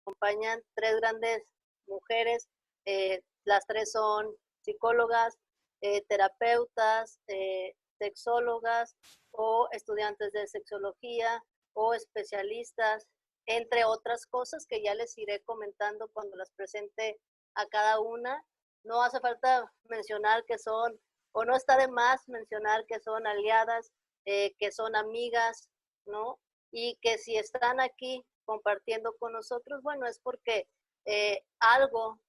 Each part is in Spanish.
acompañan tres grandes mujeres, las tres son psicólogas, terapeutas, sexólogas o estudiantes de sexología o especialistas, entre otras cosas que ya les iré comentando cuando las presente a cada una. No hace falta mencionar que son, o no está de más mencionar que son aliadas, que son amigas, ¿no? Y que si están aquí compartiendo con nosotros, bueno, es porque algo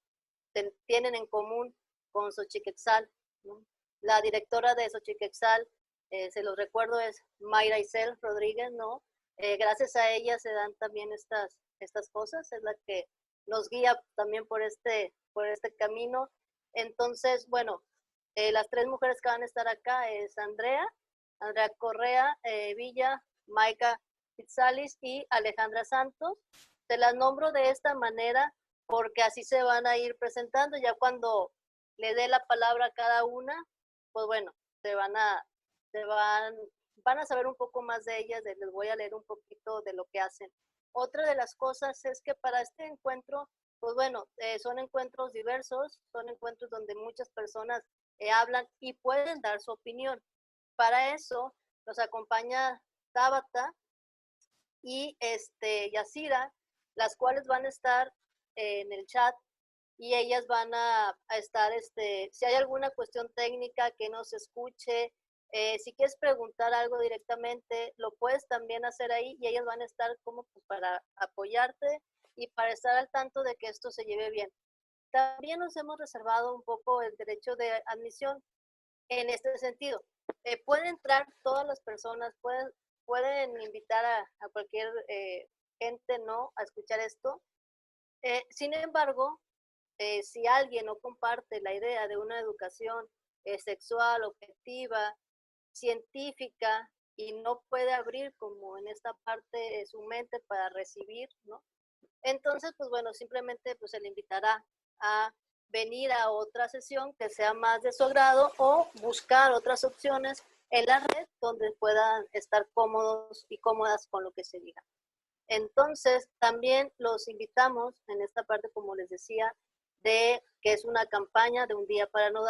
tienen en común con Xochiquetzal, ¿no? La directora de Xochiquetzal, se los recuerdo, es Mayra Isel Rodríguez, ¿no? Gracias a ella se dan también estas cosas, es la que nos guía también por este camino. Entonces, bueno, las tres mujeres que van a estar acá es Andrea Correa Villa, Maika Pizzalis y Alejandra Santos. Se las nombro de esta manera porque así se van a ir presentando. Ya cuando le dé la palabra a cada una, pues bueno, van a saber un poco más de ellas, les voy a leer un poquito de lo que hacen. Otra de las cosas es que para este encuentro, pues bueno, son encuentros diversos, son encuentros donde muchas personas hablan y pueden dar su opinión. Para eso nos acompaña Tabata y Yacira, las cuales van a estar en el chat y ellas van a estar, si hay alguna cuestión técnica que no se escuche, si quieres preguntar algo directamente, lo puedes también hacer ahí y ellas van a estar como pues, para apoyarte y para estar al tanto de que esto se lleve bien. También nos hemos reservado un poco el derecho de admisión en este sentido. Pueden entrar todas las personas, pueden invitar a cualquier gente, ¿no?, a escuchar esto. Sin embargo, si alguien no comparte la idea de una educación sexual, objetiva, científica, y no puede abrir como en esta parte su mente para recibir, ¿no? Entonces, pues bueno, simplemente pues se le invitará a venir a otra sesión que sea más de su agrado o buscar otras opciones en la red donde puedan estar cómodos y cómodas con lo que se diga. Entonces, también los invitamos en esta parte, como les decía, de que es una campaña de un día para no,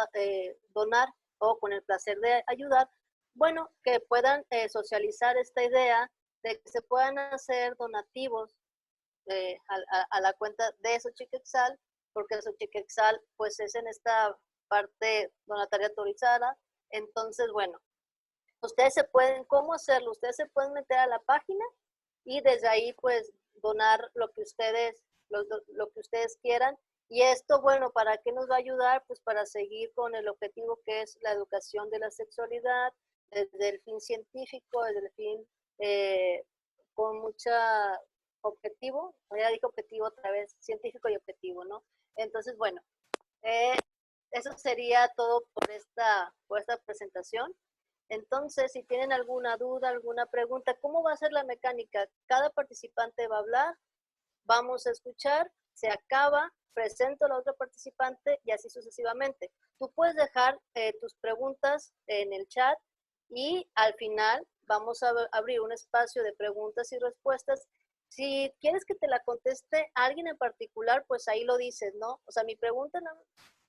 donar o con el placer de ayudar, bueno, que puedan socializar esta idea de que se puedan hacer donativos a la cuenta de Xochiquetzal, porque Xochiquetzal pues es en esta parte donataria autorizada. Entonces, bueno, ustedes se pueden, ¿cómo hacerlo? Ustedes se pueden meter a la página y desde ahí pues donar lo que ustedes, lo que ustedes quieran. Y esto, bueno, ¿para qué nos va a ayudar? Pues para seguir con el objetivo que es la educación de la sexualidad, desde el fin científico, desde el fin con mucha objetivo, ya dije objetivo otra vez, científico y objetivo, ¿no? Entonces, bueno, eh, eso sería todo por esta presentación. Entonces, si tienen alguna duda, alguna pregunta, ¿cómo va a ser la mecánica? Cada participante va a hablar, vamos a escuchar, se acaba, presento a la otra participante y así sucesivamente. Tú puedes dejar tus preguntas en el chat y al final vamos a abrir un espacio de preguntas y respuestas. Si quieres que te la conteste alguien en particular, pues ahí lo dices, ¿no? O sea, mi pregunta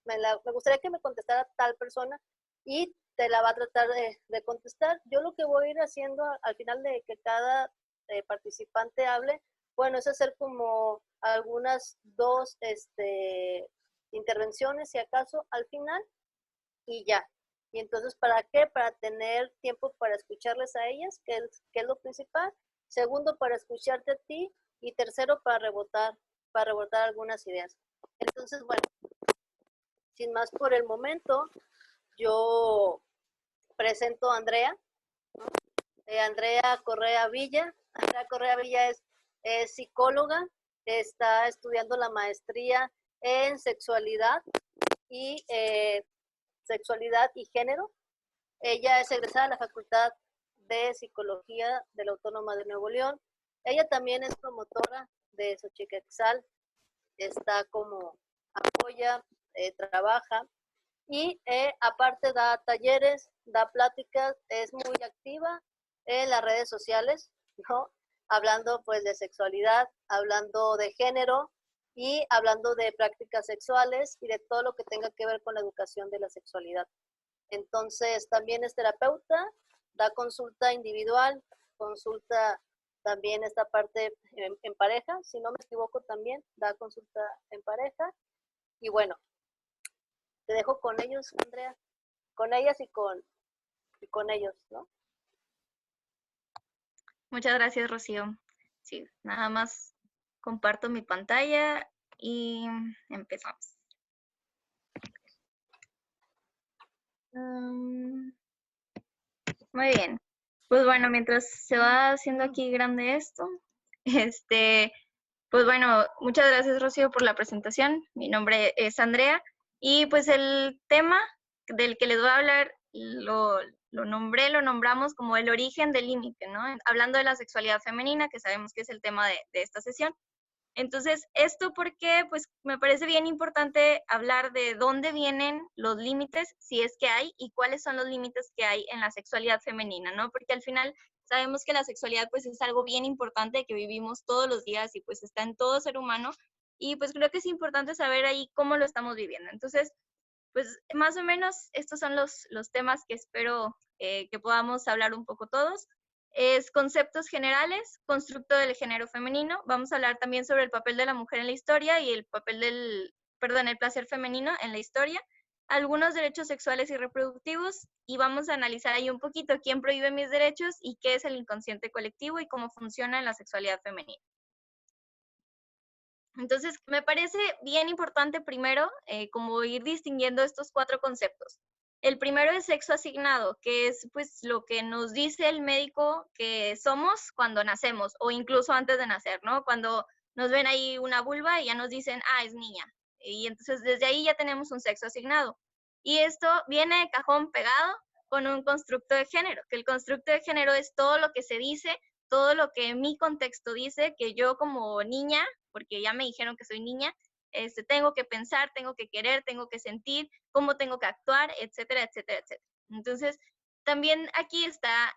me gustaría que me contestara tal persona y te la va a tratar de contestar. Yo lo que voy a ir haciendo al final de que cada participante hable, bueno, es hacer como algunas dos intervenciones, si acaso, al final, y ya. Y entonces, ¿para qué? Para tener tiempo para escucharles a ellas, que es lo principal. Segundo, para escucharte a ti. Y tercero, para rebotar algunas ideas. Entonces, bueno, sin más por el momento, yo presento a Andrea, ¿no? Andrea Correa Villa. Andrea Correa Villa es psicóloga, está estudiando la maestría en sexualidad y género. Ella es egresada de la Facultad de Psicología de la Autónoma de Nuevo León. Ella también es promotora de Xochiquetzal, está como apoya, trabaja y aparte da talleres, da pláticas, es muy activa en las redes sociales, ¿no? hablando pues de sexualidad, hablando de género y hablando de prácticas sexuales y de todo lo que tenga que ver con la educación de la sexualidad. Entonces también es terapeuta, da consulta individual, consulta también esta parte en pareja, si no me equivoco también, da consulta en pareja. Y bueno, te dejo con ellos, Andrea, con ellas y con ellos, ¿no? Muchas gracias, Rocío. Sí, nada más comparto mi pantalla y empezamos. Muy bien. Pues bueno, mientras se va haciendo aquí grande esto, pues bueno, muchas gracias, Rocío, por la presentación. Mi nombre es Andrea y pues el tema del que les voy a hablar lo nombramos como el origen del límite, ¿no? Hablando de la sexualidad femenina, que sabemos que es el tema de esta sesión. Entonces, esto porque pues me parece bien importante hablar de dónde vienen los límites, si es que hay, y cuáles son los límites que hay en la sexualidad femenina, ¿no? Porque al final sabemos que la sexualidad pues es algo bien importante que vivimos todos los días y pues está en todo ser humano, y pues creo que es importante saber ahí cómo lo estamos viviendo. Entonces, pues más o menos estos son los temas que espero que podamos hablar un poco todos. Es conceptos generales, constructo del género femenino. Vamos a hablar también sobre el papel de la mujer en la historia y el papel el placer femenino en la historia. Algunos derechos sexuales y reproductivos, y vamos a analizar ahí un poquito quién prohíbe mis derechos y qué es el inconsciente colectivo y cómo funciona en la sexualidad femenina. Entonces, me parece bien importante primero como ir distinguiendo estos 4 conceptos. El primero es sexo asignado, que es pues lo que nos dice el médico que somos cuando nacemos o incluso antes de nacer, ¿no? Cuando nos ven ahí una vulva y ya nos dicen, ah, es niña. Y entonces desde ahí ya tenemos un sexo asignado. Y esto viene de cajón pegado con un constructo de género, que el constructo de género es todo lo que se dice, todo lo que mi contexto dice, que yo como niña, porque ya me dijeron que soy niña, tengo que pensar, tengo que querer, tengo que sentir, cómo tengo que actuar, etcétera, etcétera, etcétera. Entonces, también aquí está,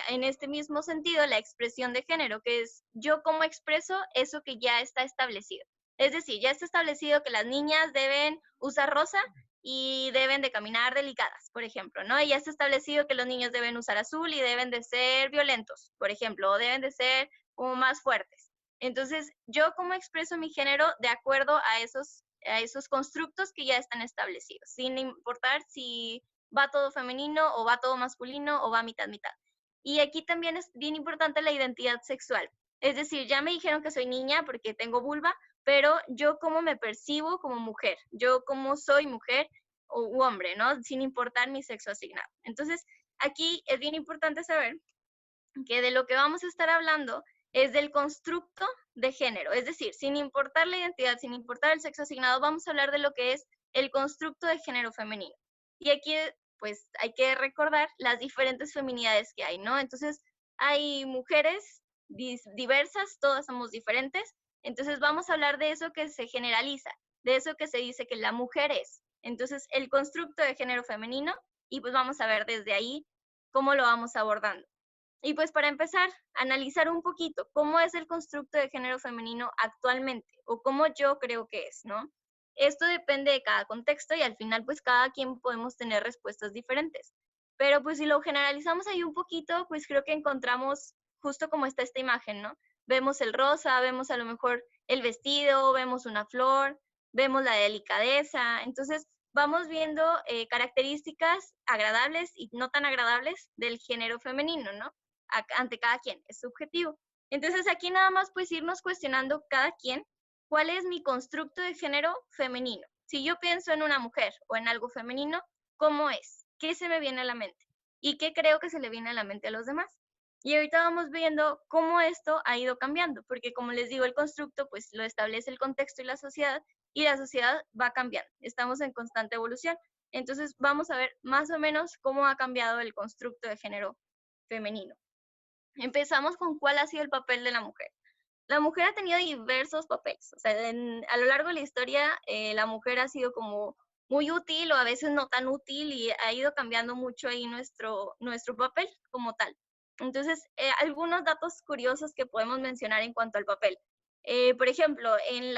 en este mismo sentido, la expresión de género, que es yo cómo expreso eso que ya está establecido. Es decir, ya está establecido que las niñas deben usar rosa y deben de caminar delicadas, por ejemplo, ¿no? Y ya está establecido que los niños deben usar azul y deben de ser violentos, por ejemplo, o deben de ser como más fuertes. Entonces, yo cómo expreso mi género de acuerdo a esos constructos que ya están establecidos, sin importar si va todo femenino o va todo masculino o va mitad, mitad. Y aquí también es bien importante la identidad sexual. Es decir, ya me dijeron que soy niña porque tengo vulva, pero yo cómo me percibo como mujer, yo cómo soy mujer u hombre, ¿no? Sin importar mi sexo asignado. Entonces, aquí es bien importante saber que de lo que vamos a estar hablando es del constructo de género, es decir, sin importar la identidad, sin importar el sexo asignado, vamos a hablar de lo que es el constructo de género femenino. Y aquí, pues, hay que recordar las diferentes feminidades que hay, ¿no? Entonces, hay mujeres diversas, todas somos diferentes, entonces vamos a hablar de eso que se generaliza, de eso que se dice que la mujer es. Entonces, el constructo de género femenino, y pues vamos a ver desde ahí cómo lo vamos abordando. Y pues para empezar, analizar un poquito cómo es el constructo de género femenino actualmente o cómo yo creo que es, ¿no? Esto depende de cada contexto y al final pues cada quien podemos tener respuestas diferentes. Pero pues si lo generalizamos ahí un poquito, pues creo que encontramos justo como está esta imagen, ¿no? Vemos el rosa, vemos a lo mejor el vestido, vemos una flor, vemos la delicadeza. Entonces vamos viendo características agradables y no tan agradables del género femenino, ¿no? Ante cada quien, es subjetivo. Entonces aquí nada más pues irnos cuestionando cada quien cuál es mi constructo de género femenino. Si yo pienso en una mujer o en algo femenino, ¿cómo es? ¿Qué se me viene a la mente? ¿Y qué creo que se le viene a la mente a los demás? Y ahorita vamos viendo cómo esto ha ido cambiando, porque como les digo, el constructo pues lo establece el contexto y la sociedad va cambiando. Estamos en constante evolución. Entonces vamos a ver más o menos cómo ha cambiado el constructo de género femenino. Empezamos con cuál ha sido el papel de la mujer. La mujer ha tenido diversos papeles, o sea, a lo largo de la historia la mujer ha sido como muy útil o a veces no tan útil y ha ido cambiando mucho ahí nuestro papel como tal. Entonces, algunos datos curiosos que podemos mencionar en cuanto al papel. Por ejemplo, en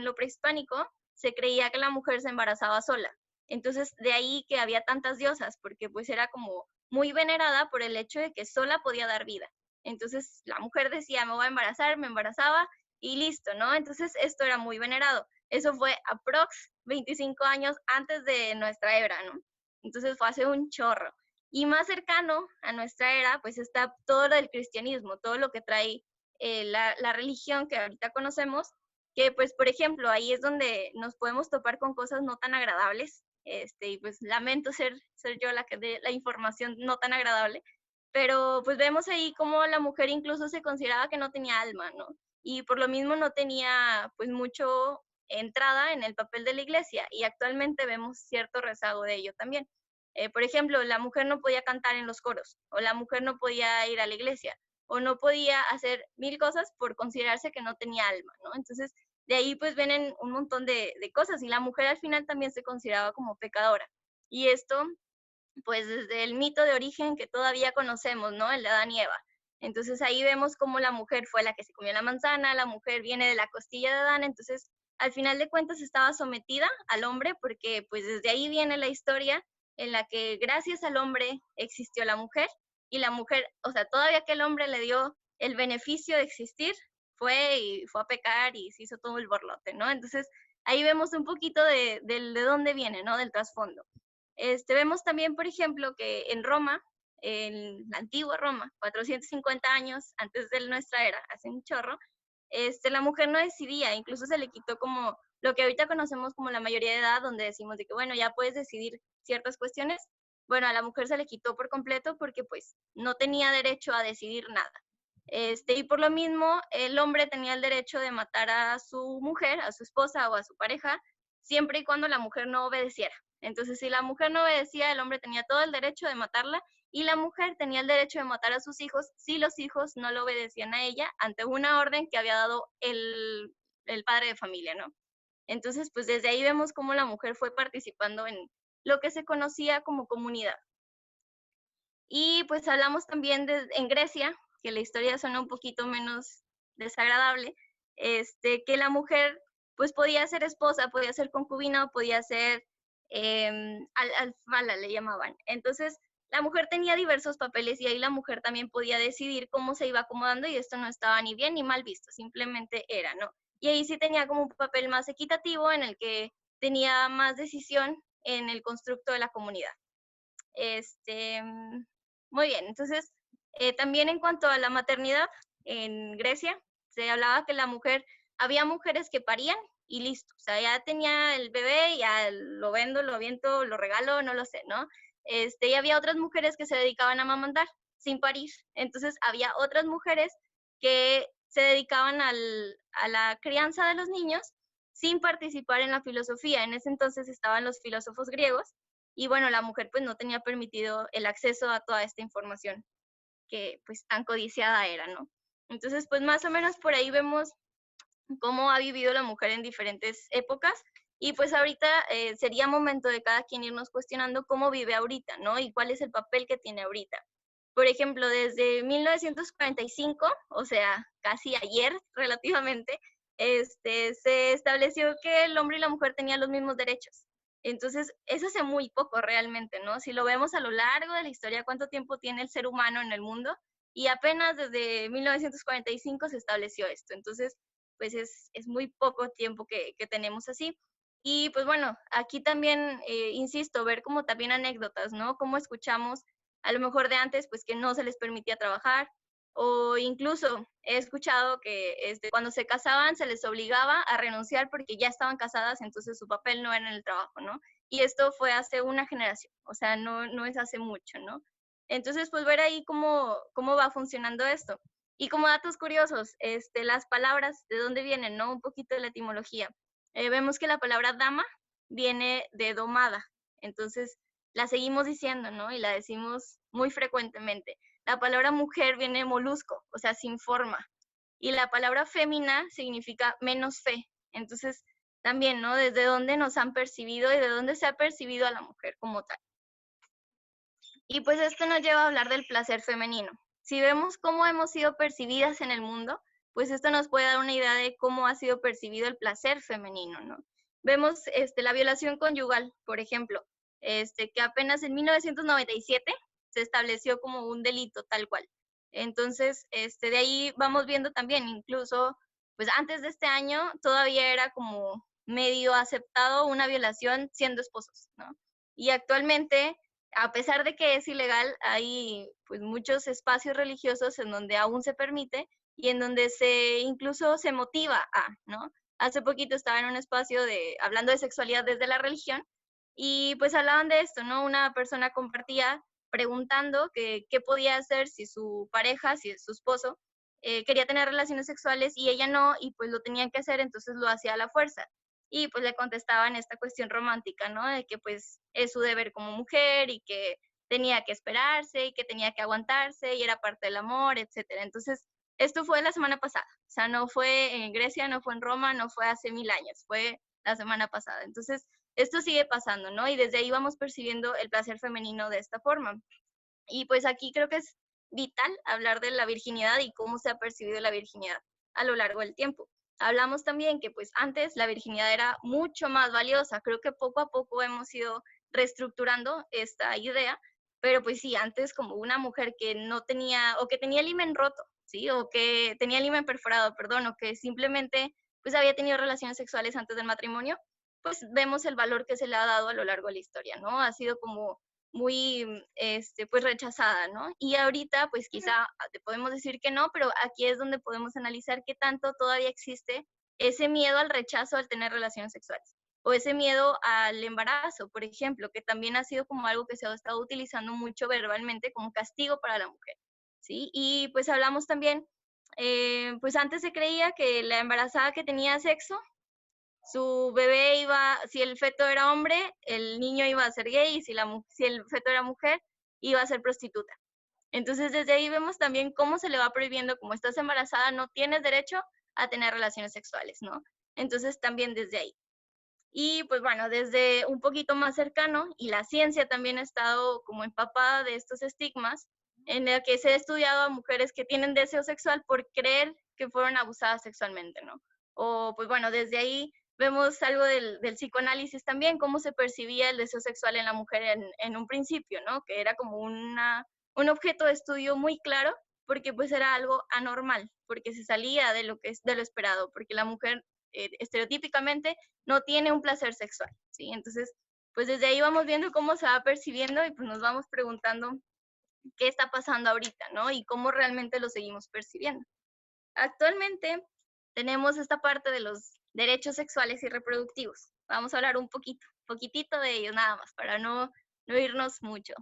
lo prehispánico se creía que la mujer se embarazaba sola. Entonces, de ahí que había tantas diosas, porque pues era como muy venerada por el hecho de que sola podía dar vida. Entonces, la mujer decía, me voy a embarazar, me embarazaba y listo, ¿no? Entonces, esto era muy venerado. Eso fue aprox 25 años antes de nuestra era, ¿no? Entonces, fue hace un chorro. Y más cercano a nuestra era, pues está todo lo del cristianismo, todo lo que trae la religión que ahorita conocemos, que pues, por ejemplo, ahí es donde nos podemos topar con cosas no tan agradables, y pues lamento ser yo la que dé la información no tan agradable, pero pues vemos ahí cómo la mujer incluso se consideraba que no tenía alma, ¿no? Y por lo mismo no tenía pues mucho entrada en el papel de la iglesia, y actualmente vemos cierto rezago de ello también. Por ejemplo, la mujer no podía cantar en los coros, o la mujer no podía ir a la iglesia, o no podía hacer mil cosas por considerarse que no tenía alma, ¿no? Entonces, de ahí pues vienen un montón de cosas, y la mujer al final también se consideraba como pecadora. Y esto, pues desde el mito de origen que todavía conocemos, ¿no? El de Adán y Eva. Entonces ahí vemos cómo la mujer fue la que se comió la manzana, la mujer viene de la costilla de Adán, entonces al final de cuentas estaba sometida al hombre, porque pues desde ahí viene la historia en la que gracias al hombre existió la mujer, y la mujer, o sea, todavía que el hombre le dio el beneficio de existir, fue a pecar y se hizo todo el borlote, ¿no? Entonces ahí vemos un poquito de dónde viene, ¿no? Del trasfondo. Vemos también, por ejemplo, que en Roma, en la antigua Roma, 450 años antes de nuestra era, hace un chorro, la mujer no decidía, incluso se le quitó como lo que ahorita conocemos como la mayoría de edad, donde decimos de que, bueno, ya puedes decidir ciertas cuestiones. Bueno, a la mujer se le quitó por completo porque pues no tenía derecho a decidir nada. Y por lo mismo, el hombre tenía el derecho de matar a su mujer, a su esposa o a su pareja, siempre y cuando la mujer no obedeciera. Entonces, si la mujer no obedecía, el hombre tenía todo el derecho de matarla, y la mujer tenía el derecho de matar a sus hijos si los hijos no le obedecían a ella ante una orden que había dado el padre de familia, ¿no? Entonces, pues desde ahí vemos cómo la mujer fue participando en lo que se conocía como comunidad. Y pues hablamos también en Grecia, que la historia suena un poquito menos desagradable, que la mujer pues podía ser esposa, podía ser concubina, podía ser alfala, le llamaban. Entonces, la mujer tenía diversos papeles, y ahí la mujer también podía decidir cómo se iba acomodando, y esto no estaba ni bien ni mal visto, simplemente era, ¿no? Y ahí sí tenía como un papel más equitativo, en el que tenía más decisión en el constructo de la comunidad. Muy bien, entonces, también en cuanto a la maternidad, en Grecia se hablaba que la mujer, había mujeres que parían y listo, o sea, ya tenía el bebé, ya lo vendo, lo aviento, lo regalo, no lo sé, ¿no? Y había otras mujeres que se dedicaban a amamantar sin parir. Entonces había otras mujeres que se dedicaban a la crianza de los niños sin participar en la filosofía. En ese entonces estaban los filósofos griegos, y bueno, la mujer pues no tenía permitido el acceso a toda esta información que pues tan codiciada era, ¿no? Entonces pues más o menos por ahí vemos cómo ha vivido la mujer en diferentes épocas, y pues ahorita sería momento de cada quien irnos cuestionando cómo vive ahorita, ¿no? Y cuál es el papel que tiene ahorita. Por ejemplo, desde 1945, o sea, casi ayer relativamente, se estableció que el hombre y la mujer tenían los mismos derechos. Entonces, eso hace muy poco realmente, ¿no? Si lo vemos a lo largo de la historia, cuánto tiempo tiene el ser humano en el mundo, y apenas desde 1945 se estableció esto. Entonces, pues es muy poco tiempo que tenemos así. Y pues bueno, aquí también, insisto, ver como también anécdotas, ¿no? Cómo escuchamos a lo mejor de antes, pues que no se les permitía trabajar, o incluso he escuchado que cuando se casaban se les obligaba a renunciar porque ya estaban casadas, entonces su papel no era en el trabajo, ¿no? Y esto fue hace una generación, o sea, no es hace mucho, ¿no? Entonces, pues ver ahí cómo va funcionando esto. Y como datos curiosos, las palabras, ¿de dónde vienen, no? Un poquito de la etimología. Vemos que la palabra dama viene de domada, entonces la seguimos diciendo, ¿no? Y la decimos muy frecuentemente. La palabra mujer viene de molusco, o sea, sin forma. Y la palabra fémina significa menos fe. Entonces, también, ¿no? Desde dónde nos han percibido y de dónde se ha percibido a la mujer como tal. Y pues esto nos lleva a hablar del placer femenino. Si vemos cómo hemos sido percibidas en el mundo, pues esto nos puede dar una idea de cómo ha sido percibido el placer femenino, ¿no? Vemos la violación conyugal, por ejemplo, que apenas en 1997 se estableció como un delito tal cual. Entonces, de ahí vamos viendo también, incluso, pues antes de este año todavía era como medio aceptado una violación siendo esposos, ¿no? Y actualmente, a pesar de que es ilegal, hay pues muchos espacios religiosos en donde aún se permite y en donde incluso se motiva a, ¿no? Hace poquito estaba en un espacio hablando de sexualidad desde la religión y pues hablaban de esto, ¿no? Una persona compartía preguntando qué podía hacer si su pareja, si su esposo, quería tener relaciones sexuales y ella no, y pues lo tenían que hacer, entonces lo hacía a la fuerza. Y pues le contestaban esta cuestión romántica, ¿no? De que pues es su deber como mujer y que tenía que esperarse y que tenía que aguantarse y era parte del amor, etcétera. Entonces, esto fue la semana pasada, o sea, no fue en Grecia, no fue en Roma, no fue hace 1000 años, fue la semana pasada. Entonces, esto sigue pasando, ¿no? Y desde ahí vamos percibiendo el placer femenino de esta forma. Y pues aquí creo que es vital hablar de la virginidad y cómo se ha percibido la virginidad a lo largo del tiempo. Hablamos también que pues antes la virginidad era mucho más valiosa. Creo que poco a poco hemos ido reestructurando esta idea, pero pues sí, antes como una mujer que no tenía o que tenía el himen roto, ¿sí? O que tenía el himen perforado, perdón, o que simplemente pues había tenido relaciones sexuales antes del matrimonio, pues vemos el valor que se le ha dado a lo largo de la historia, ¿no? Ha sido como muy, pues rechazada, ¿no? Y ahorita, pues quizá te podemos decir que no, pero aquí es donde podemos analizar qué tanto todavía existe ese miedo al rechazo al tener relaciones sexuales o ese miedo al embarazo, por ejemplo, que también ha sido como algo que se ha estado utilizando mucho verbalmente como castigo para la mujer, ¿sí? Y pues hablamos también, pues antes se creía que la embarazada que tenía sexo su bebé iba, si el feto era hombre, el niño iba a ser gay, y si el feto era mujer, iba a ser prostituta. Entonces, desde ahí vemos también cómo se le va prohibiendo, como estás embarazada, no tienes derecho a tener relaciones sexuales, ¿no? Entonces, también desde ahí. Y pues bueno, desde un poquito más cercano, y la ciencia también ha estado como empapada de estos estigmas, en el que se ha estudiado a mujeres que tienen deseo sexual por creer que fueron abusadas sexualmente, ¿no? O pues bueno, desde ahí vemos algo del psicoanálisis también, cómo se percibía el deseo sexual en la mujer en un principio, ¿no? Que era como un objeto de estudio muy claro, porque pues era algo anormal, porque se salía de lo que es de lo esperado, porque la mujer estereotípicamente no tiene un placer sexual, ¿sí? Entonces, pues desde ahí vamos viendo cómo se va percibiendo y pues nos vamos preguntando qué está pasando ahorita, ¿no? Y cómo realmente lo seguimos percibiendo. Actualmente tenemos esta parte de los derechos sexuales y reproductivos. Vamos a hablar un poquitito de ellos nada más, para no irnos mucho.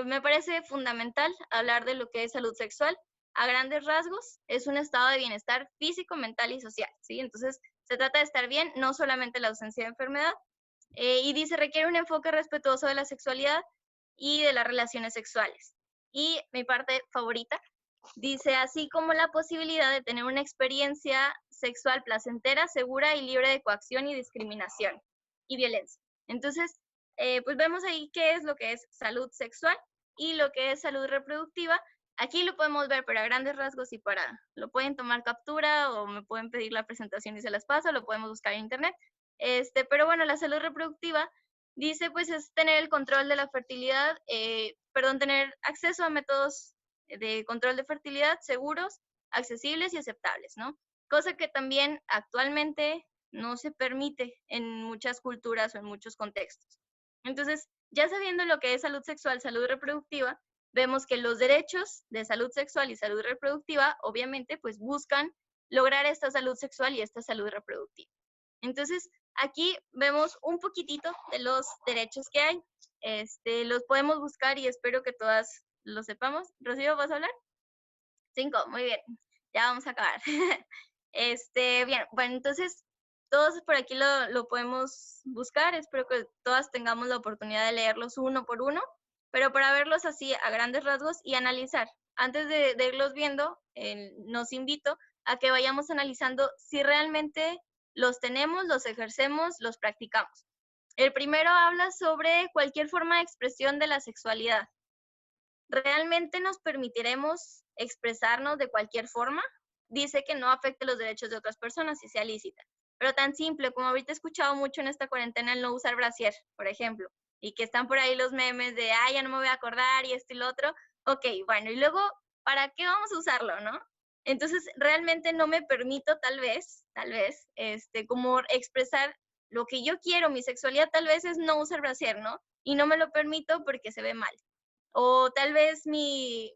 Me parece fundamental hablar de lo que es salud sexual. A grandes rasgos, es un estado de bienestar físico, mental y social, ¿sí? Entonces, se trata de estar bien, no solamente la ausencia de enfermedad. Y dice, requiere un enfoque respetuoso de la sexualidad y de las relaciones sexuales. Y mi parte favorita, dice, así como la posibilidad de tener una experiencia sexual placentera, segura y libre de coacción y discriminación y violencia. Entonces, pues vemos ahí qué es lo que es salud sexual y lo que es salud reproductiva. Aquí lo podemos ver, pero a grandes rasgos y lo pueden tomar captura o me pueden pedir la presentación y se las paso, lo podemos buscar en internet. Pero bueno, la salud reproductiva dice, pues es tener el control de la fertilidad, tener acceso a métodos de control de fertilidad seguros, accesibles y aceptables, ¿no? Cosa que también actualmente no se permite en muchas culturas o en muchos contextos. Entonces, ya sabiendo lo que es salud sexual, salud reproductiva, vemos que los derechos de salud sexual y salud reproductiva, obviamente, pues buscan lograr esta salud sexual y esta salud reproductiva. Entonces, aquí vemos un poquitito de los derechos que hay. Los podemos buscar y espero que todas lo sepamos. Rocío, ¿vas a hablar? 5, muy bien. Ya vamos a acabar. Bien, bueno, entonces todos por aquí lo podemos buscar. Espero que todas tengamos la oportunidad de leerlos uno por uno, pero para verlos así a grandes rasgos y analizar. Antes de irlos viendo, nos invito a que vayamos analizando si realmente los tenemos, los ejercemos, los practicamos. El primero habla sobre cualquier forma de expresión de la sexualidad. ¿Realmente nos permitiremos expresarnos de cualquier forma? Dice que no afecte los derechos de otras personas y sea lícita. Pero tan simple como ahorita he escuchado mucho en esta cuarentena el no usar brasier, por ejemplo, y que están por ahí los memes de, ya no me voy a acordar y esto y lo otro. Ok, bueno, y luego, ¿para qué vamos a usarlo, no? Entonces, realmente no me permito como expresar lo que yo quiero, mi sexualidad tal vez es no usar brasier, ¿no? Y no me lo permito porque se ve mal. O tal vez mi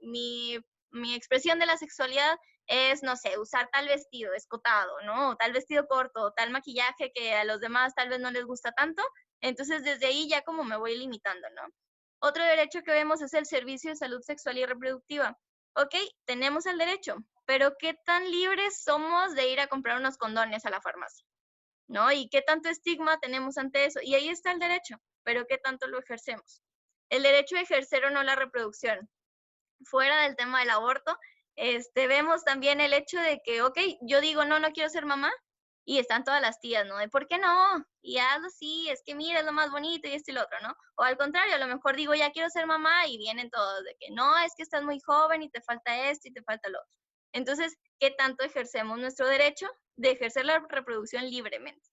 expresión de la sexualidad es, no sé, usar tal vestido escotado, ¿no? O tal vestido corto, o tal maquillaje que a los demás tal vez no les gusta tanto. Entonces, desde ahí ya como me voy limitando, ¿no? Otro derecho que vemos es el servicio de salud sexual y reproductiva. Ok, tenemos el derecho, pero ¿qué tan libres somos de ir a comprar unos condones a la farmacia? ¿No? ¿Y qué tanto estigma tenemos ante eso? Y ahí está el derecho, pero ¿qué tanto lo ejercemos? El derecho a ejercer o no la reproducción. Fuera del tema del aborto, vemos también el hecho de que, ok, yo digo, no, no quiero ser mamá, y están todas las tías, ¿no? De, ¿por qué no? Y hazlo así, es que mira, es lo más bonito y esto y lo otro, ¿no? O al contrario, a lo mejor digo, ya quiero ser mamá, y vienen todos de que, no, es que estás muy joven y te falta esto y te falta lo otro. Entonces, ¿qué tanto ejercemos nuestro derecho de ejercer la reproducción libremente?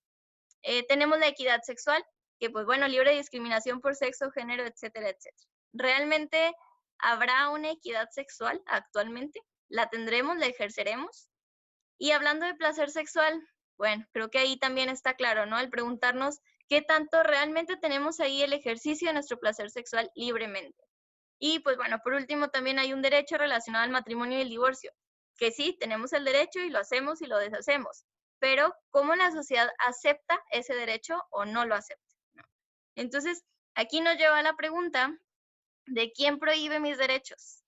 Tenemos la equidad sexual, que pues bueno, libre de discriminación por sexo, género, etcétera, etcétera. ¿Realmente habrá una equidad sexual actualmente? ¿La tendremos? ¿La ejerceremos? Y hablando de placer sexual, bueno, creo que ahí también está claro, ¿no? El preguntarnos qué tanto realmente tenemos ahí el ejercicio de nuestro placer sexual libremente. Y pues bueno, por último también hay un derecho relacionado al matrimonio y el divorcio, que sí, tenemos el derecho y lo hacemos y lo deshacemos, pero ¿cómo la sociedad acepta ese derecho o no lo acepta? ¿No? Entonces, aquí nos lleva a la pregunta de quién prohíbe mis derechos.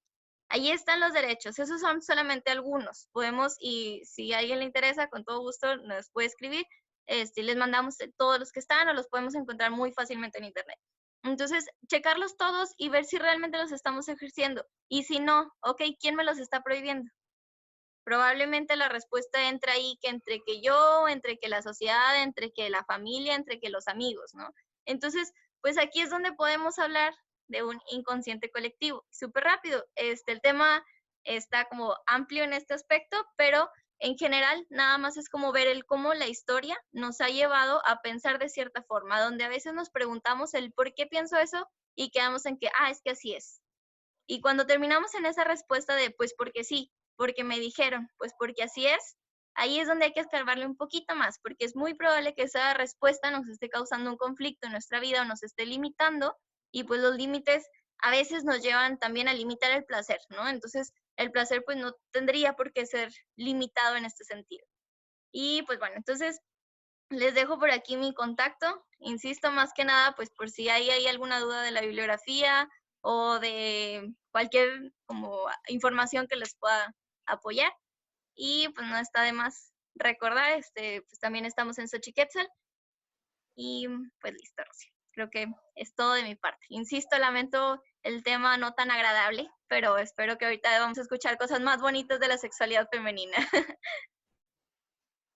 Ahí están los derechos, esos son solamente algunos. Podemos, y si a alguien le interesa, con todo gusto nos puede escribir, les mandamos todos los que están o los podemos encontrar muy fácilmente en internet. Entonces, checarlos todos y ver si realmente los estamos ejerciendo. Y si no, ok, ¿quién me los está prohibiendo? Probablemente la respuesta entra ahí que entre que yo, entre que la sociedad, entre que la familia, entre que los amigos, ¿no? Entonces, pues aquí es donde podemos hablar de un inconsciente colectivo. Súper rápido, el tema está como amplio en este aspecto, pero en general nada más es como ver el cómo la historia nos ha llevado a pensar de cierta forma, donde a veces nos preguntamos el por qué pienso eso y quedamos en que, es que así es. Y cuando terminamos en esa respuesta de, pues porque sí, porque me dijeron, pues porque así es, ahí es donde hay que escarbarle un poquito más, porque es muy probable que esa respuesta nos esté causando un conflicto en nuestra vida o nos esté limitando, y pues los límites a veces nos llevan también a limitar el placer, ¿no? Entonces, el placer pues no tendría por qué ser limitado en este sentido. Y pues bueno, entonces les dejo por aquí mi contacto. Insisto, más que nada, pues por si hay alguna duda de la bibliografía o de cualquier como información que les pueda apoyar. Y pues no está de más recordar, pues también estamos en Xochiquetzal. Y pues listo, Rocío. Creo que es todo de mi parte. Insisto, lamento el tema no tan agradable, pero espero que ahorita vamos a escuchar cosas más bonitas de la sexualidad femenina.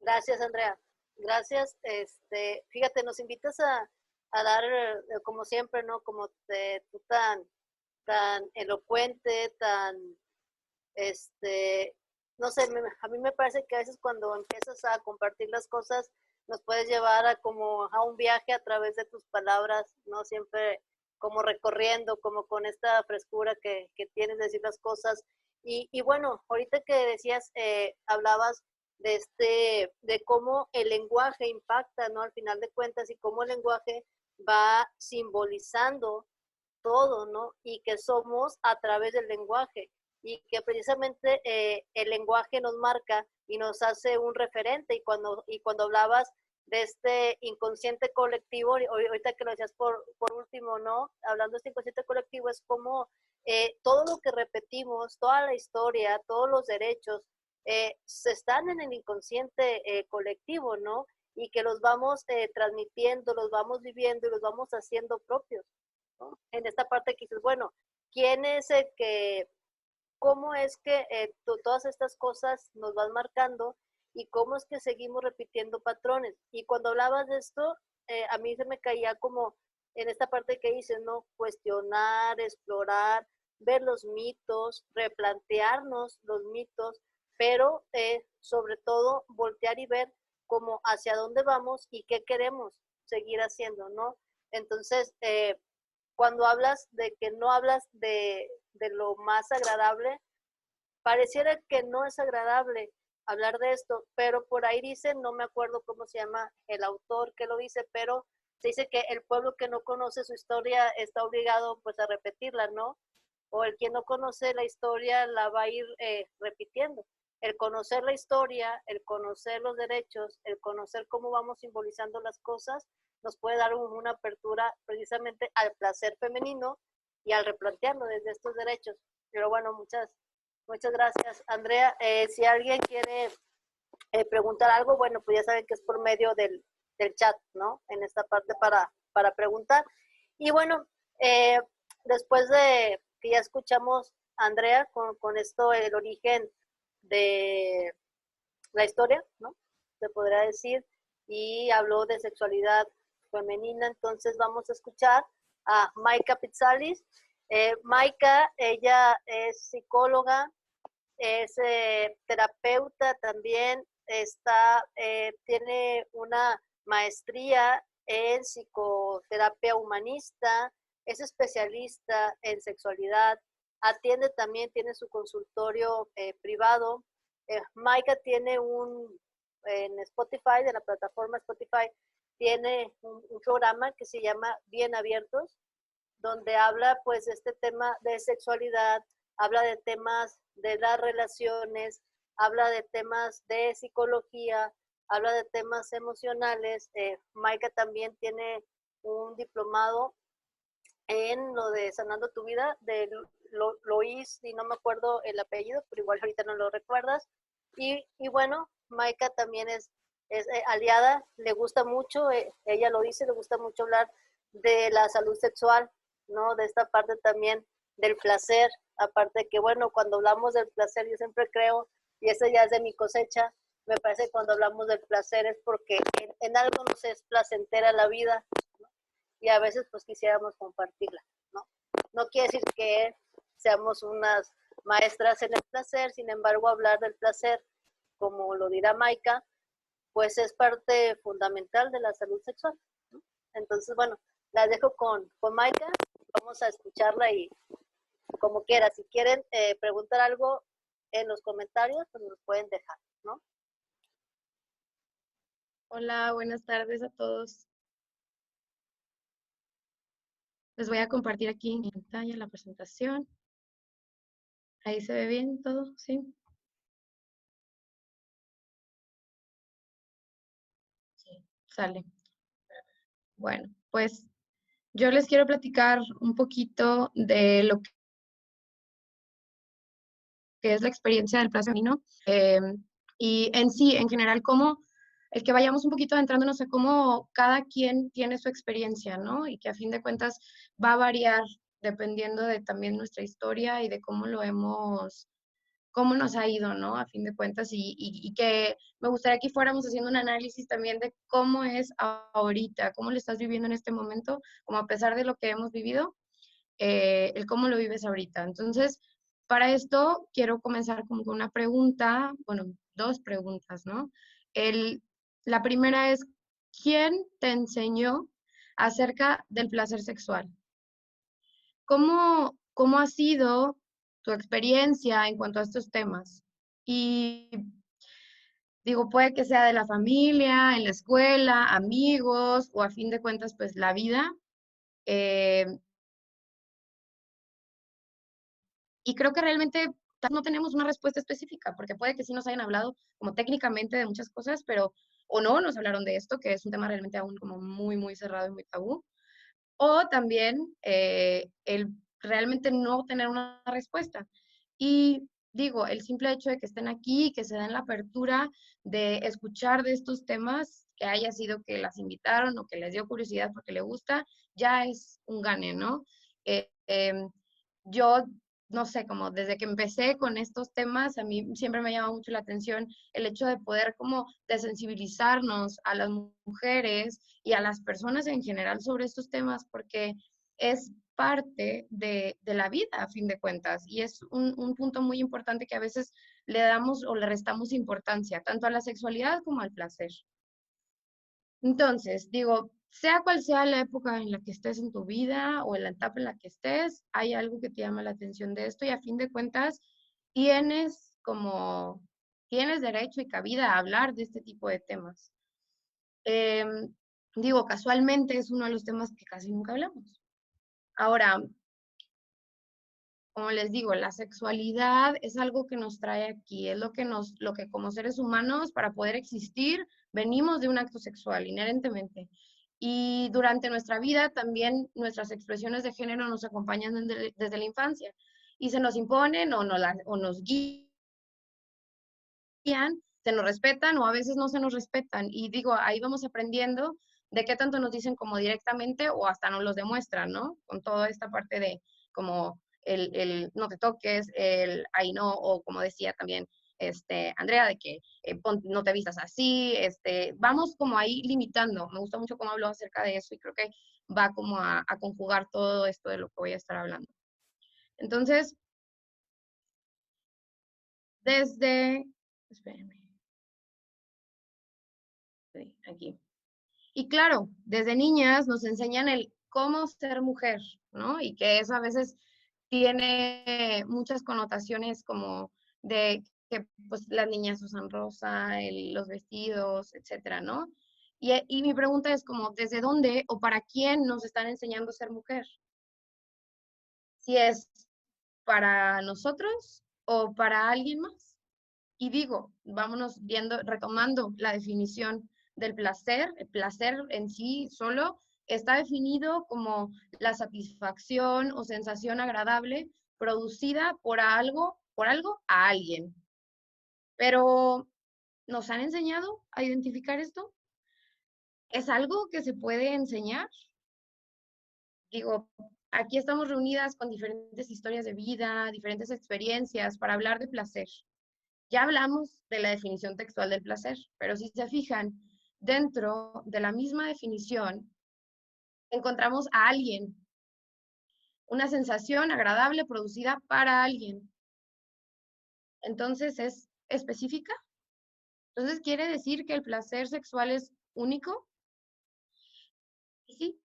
Gracias, Andrea. Gracias. Fíjate, nos invitas a dar, como siempre, ¿no? Como tú tan elocuente, tan, no sé, a mí me parece que a veces cuando empiezas a compartir las cosas, nos puedes llevar a como a un viaje a través de tus palabras, ¿no? Siempre como recorriendo, como con esta frescura que tienes de decir las cosas. Y bueno, ahorita que decías, hablabas de cómo el lenguaje impacta, ¿no? Al final de cuentas, y cómo el lenguaje va simbolizando todo, ¿no? Y que somos a través del lenguaje y que precisamente el lenguaje nos marca y nos hace un referente y cuando hablabas de este inconsciente colectivo, ahorita que lo decías por último, ¿no? Hablando de este inconsciente colectivo es como todo lo que repetimos, toda la historia, todos los derechos, se están en el inconsciente colectivo, ¿no? Y que los vamos transmitiendo, los vamos viviendo y los vamos haciendo propios, ¿no? En esta parte que dices, bueno, ¿quién es el que, cómo es que todas estas cosas nos van marcando y cómo es que seguimos repitiendo patrones? Y cuando hablabas de esto, a mí se me caía como en esta parte que dice, ¿no? Cuestionar, explorar, ver los mitos, replantearnos los mitos, pero sobre todo voltear y ver como hacia dónde vamos y qué queremos seguir haciendo, ¿no? Entonces, cuando hablas de que no hablas de lo más agradable, pareciera que no es agradable hablar de esto, pero por ahí dice, no me acuerdo cómo se llama el autor que lo dice, pero se dice que el pueblo que no conoce su historia está obligado pues a repetirla, ¿no? O el que no conoce la historia la va a ir repitiendo. El conocer la historia, el conocer los derechos, el conocer cómo vamos simbolizando las cosas, nos puede dar una apertura precisamente al placer femenino y al replantearlo desde estos derechos. Pero bueno, muchas gracias, Andrea. Si alguien quiere preguntar algo, bueno, pues ya saben que es por medio del chat, ¿no? En esta parte para preguntar. Y bueno, después de que ya escuchamos a Andrea con esto, el origen de la historia, ¿no? Se podría decir, y habló de sexualidad femenina, entonces vamos a escuchar a Maika Pizzalis. Maika, ella es psicóloga, es terapeuta también, tiene una maestría en psicoterapia humanista, es especialista en sexualidad, atiende también, tiene su consultorio privado. Maika tiene en Spotify, de la plataforma Spotify, tiene un programa que se llama Bien Abiertos, donde habla pues de este tema de sexualidad, habla de temas de las relaciones, habla de temas de psicología, habla de temas emocionales. Maika también tiene un diplomado en lo de Sanando tu Vida, de Lois, y no me acuerdo el apellido, pero igual ahorita no lo recuerdas. Y bueno, Maika también es aliada, le gusta mucho, ella lo dice, le gusta mucho hablar de la salud sexual, ¿no? De esta parte también del placer, aparte que, bueno, cuando hablamos del placer, yo siempre creo, y eso ya es de mi cosecha, me parece que cuando hablamos del placer es porque en algo nos es placentera la vida, ¿no? Y a veces pues quisiéramos compartirla, ¿no? No quiere decir que seamos unas maestras en el placer, sin embargo, hablar del placer, como lo dirá Maika, pues es parte fundamental de la salud sexual, ¿no? Entonces, bueno, la dejo con Maika, vamos a escucharla y como quiera, si quieren preguntar algo en los comentarios, pues nos pueden dejar, ¿no? Hola, buenas tardes a todos. Les voy a compartir aquí en pantalla la presentación. Ahí se ve bien todo, ¿sí? Sí, sale. Bueno, pues yo les quiero platicar un poquito de lo que es la experiencia del placer femenino y en sí, en general, cómo el que vayamos un poquito adentrándonos a cómo cada quien tiene su experiencia, ¿no? Y que a fin de cuentas va a variar dependiendo de también nuestra historia y de cómo cómo nos ha ido, ¿no? A fin de cuentas, y que me gustaría que fuéramos haciendo un análisis también de cómo es ahorita, cómo lo estás viviendo en este momento, como a pesar de lo que hemos vivido, el cómo lo vives ahorita. Entonces, para esto quiero comenzar como con una pregunta, bueno, dos preguntas, ¿no? La primera es, ¿quién te enseñó acerca del placer sexual? ¿Cómo ha sido tu experiencia en cuanto a estos temas? Y digo, puede que sea de la familia, en la escuela, amigos, o a fin de cuentas, pues la vida. Eh, y creo que realmente no tenemos una respuesta específica, porque puede que sí nos hayan hablado como técnicamente de muchas cosas, pero o no nos hablaron de esto, que es un tema realmente aún como muy, muy cerrado y muy tabú. O también el realmente no tener una respuesta. Y digo, el simple hecho de que estén aquí, que se den la apertura de escuchar de estos temas, que haya sido que las invitaron o que les dio curiosidad porque le gusta, ya es un gane, ¿no? Eh, em, yo no sé, como desde que empecé con estos temas, a mí siempre me llama mucho la atención el hecho de poder como desensibilizarnos a las mujeres y a las personas en general sobre estos temas, porque es parte de la vida, a fin de cuentas, y es un punto muy importante que a veces le damos o le restamos importancia, tanto a la sexualidad como al placer. Entonces, digo, sea cual sea la época en la que estés en tu vida o en la etapa en la que estés, hay algo que te llama la atención de esto y a fin de cuentas tienes como, tienes derecho y cabida a hablar de este tipo de temas. Digo, casualmente es uno de los temas que casi nunca hablamos. Ahora, como les digo, la sexualidad es algo que nos trae aquí, es lo que como seres humanos, para poder existir, venimos de un acto sexual inherentemente. Y durante nuestra vida también nuestras expresiones de género nos acompañan desde la infancia y se nos imponen o nos guían, se nos respetan o a veces no se nos respetan. Y digo, ahí vamos aprendiendo de qué tanto nos dicen como directamente o hasta nos los demuestran, ¿no? Con toda esta parte de como el no te toques, el ahí no, o como decía también Andrea, de que no te vistas así, vamos como ahí limitando. Me gusta mucho cómo habló acerca de eso y creo que va como a conjugar todo esto de lo que voy a estar hablando. Entonces, espérenme, aquí. Y claro, desde niñas nos enseñan el cómo ser mujer, ¿no? Y que eso a veces tiene muchas connotaciones como de que pues las niñas usan rosa, los vestidos, etcétera, ¿no? Y mi pregunta es como, ¿desde dónde o para quién nos están enseñando a ser mujer? Si es para nosotros o para alguien más. Y digo, vámonos viendo, retomando la definición del placer. El placer en sí solo está definido como la satisfacción o sensación agradable producida por algo a alguien. Pero, ¿nos han enseñado a identificar esto? ¿Es algo que se puede enseñar? Digo, aquí estamos reunidas con diferentes historias de vida, diferentes experiencias para hablar de placer. Ya hablamos de la definición textual del placer, pero si se fijan, dentro de la misma definición encontramos a alguien, una sensación agradable producida para alguien. Entonces, ¿es específica? Entonces, ¿quiere decir que el placer sexual es único? Y sí,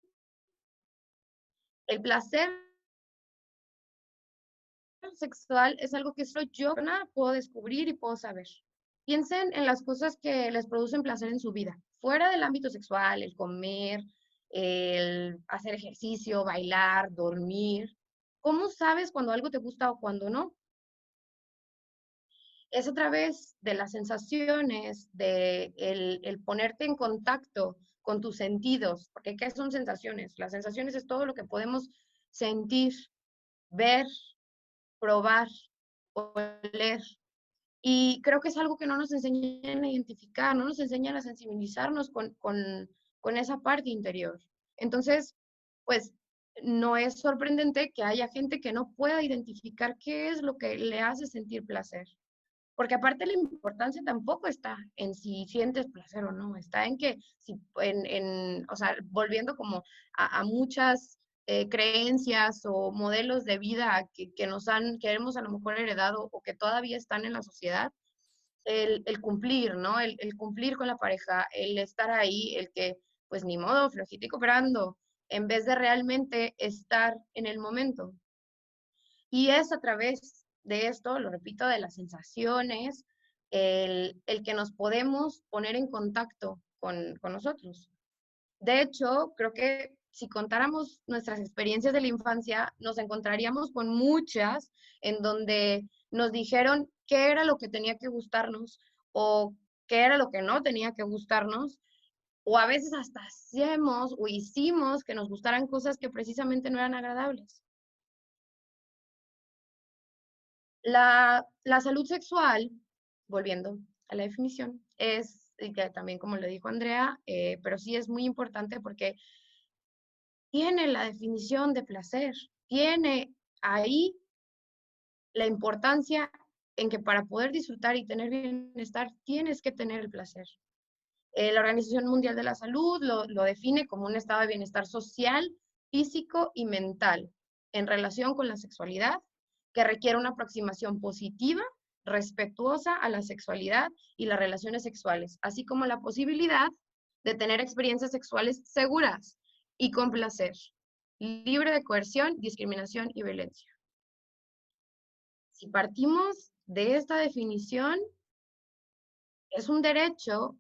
el placer sexual es algo que solo yo puedo descubrir y puedo saber. Piensen en las cosas que les producen placer en su vida, fuera del ámbito sexual, el comer, el hacer ejercicio, bailar, dormir. ¿Cómo sabes cuando algo te gusta o cuando no? Es a través de las sensaciones, de el ponerte en contacto con tus sentidos, porque ¿qué son sensaciones? Las sensaciones es todo lo que podemos sentir, ver, probar, oler. Y creo que es algo que no nos enseñan a identificar, no nos enseñan a sensibilizarnos con esa parte interior. Entonces, pues no es sorprendente que haya gente que no pueda identificar qué es lo que le hace sentir placer. Porque aparte la importancia tampoco está en si sientes placer o no, está en que, si, o sea, volviendo como a muchas creencias o modelos de vida que hemos a lo mejor heredado o que todavía están en la sociedad, el cumplir, ¿no? El cumplir con la pareja, el estar ahí, el que, pues ni modo, flojito y cooperando, en vez de realmente estar en el momento. Y es a través de esto, lo repito, de las sensaciones, el que nos podemos poner en contacto con nosotros. De hecho, creo que si contáramos nuestras experiencias de la infancia, nos encontraríamos con muchas en donde nos dijeron qué era lo que tenía que gustarnos o qué era lo que no tenía que gustarnos, o a veces hasta hacemos o hicimos que nos gustaran cosas que precisamente no eran agradables. La salud sexual, volviendo a la definición, es, y que también como le dijo Andrea, pero sí es muy importante porque tiene la definición de placer, tiene ahí la importancia en que para poder disfrutar y tener bienestar tienes que tener el placer. La Organización Mundial de la Salud lo define como un estado de bienestar social, físico y mental en relación con la sexualidad, que requiere una aproximación positiva, respetuosa a la sexualidad y las relaciones sexuales, así como la posibilidad de tener experiencias sexuales seguras y con placer, libre de coerción, discriminación y violencia. Si partimos de esta definición, es un derecho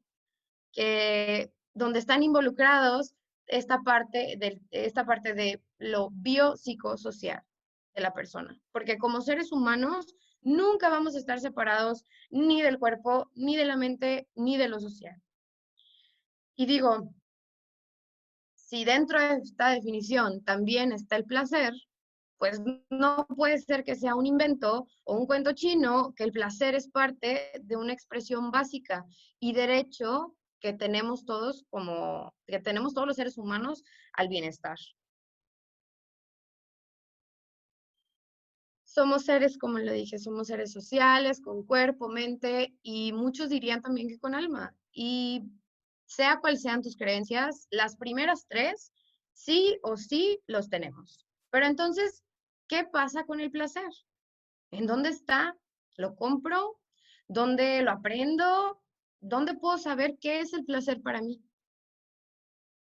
que, donde están involucrados esta parte de lo biopsicosocial de la persona. Porque como seres humanos nunca vamos a estar separados ni del cuerpo, ni de la mente, ni de lo social. Y digo, si dentro de esta definición también está el placer, pues no puede ser que sea un invento o un cuento chino, que el placer es parte de una expresión básica y derecho que tenemos todos que tenemos todos los seres humanos al bienestar. Somos seres, como lo dije, somos seres sociales, con cuerpo, mente, y muchos dirían también que con alma. Y sea cual sean tus creencias, las primeras tres sí o sí los tenemos. Pero entonces, ¿qué pasa con el placer? ¿En dónde está? ¿Lo compro? ¿Dónde lo aprendo? ¿Dónde puedo saber qué es el placer para mí?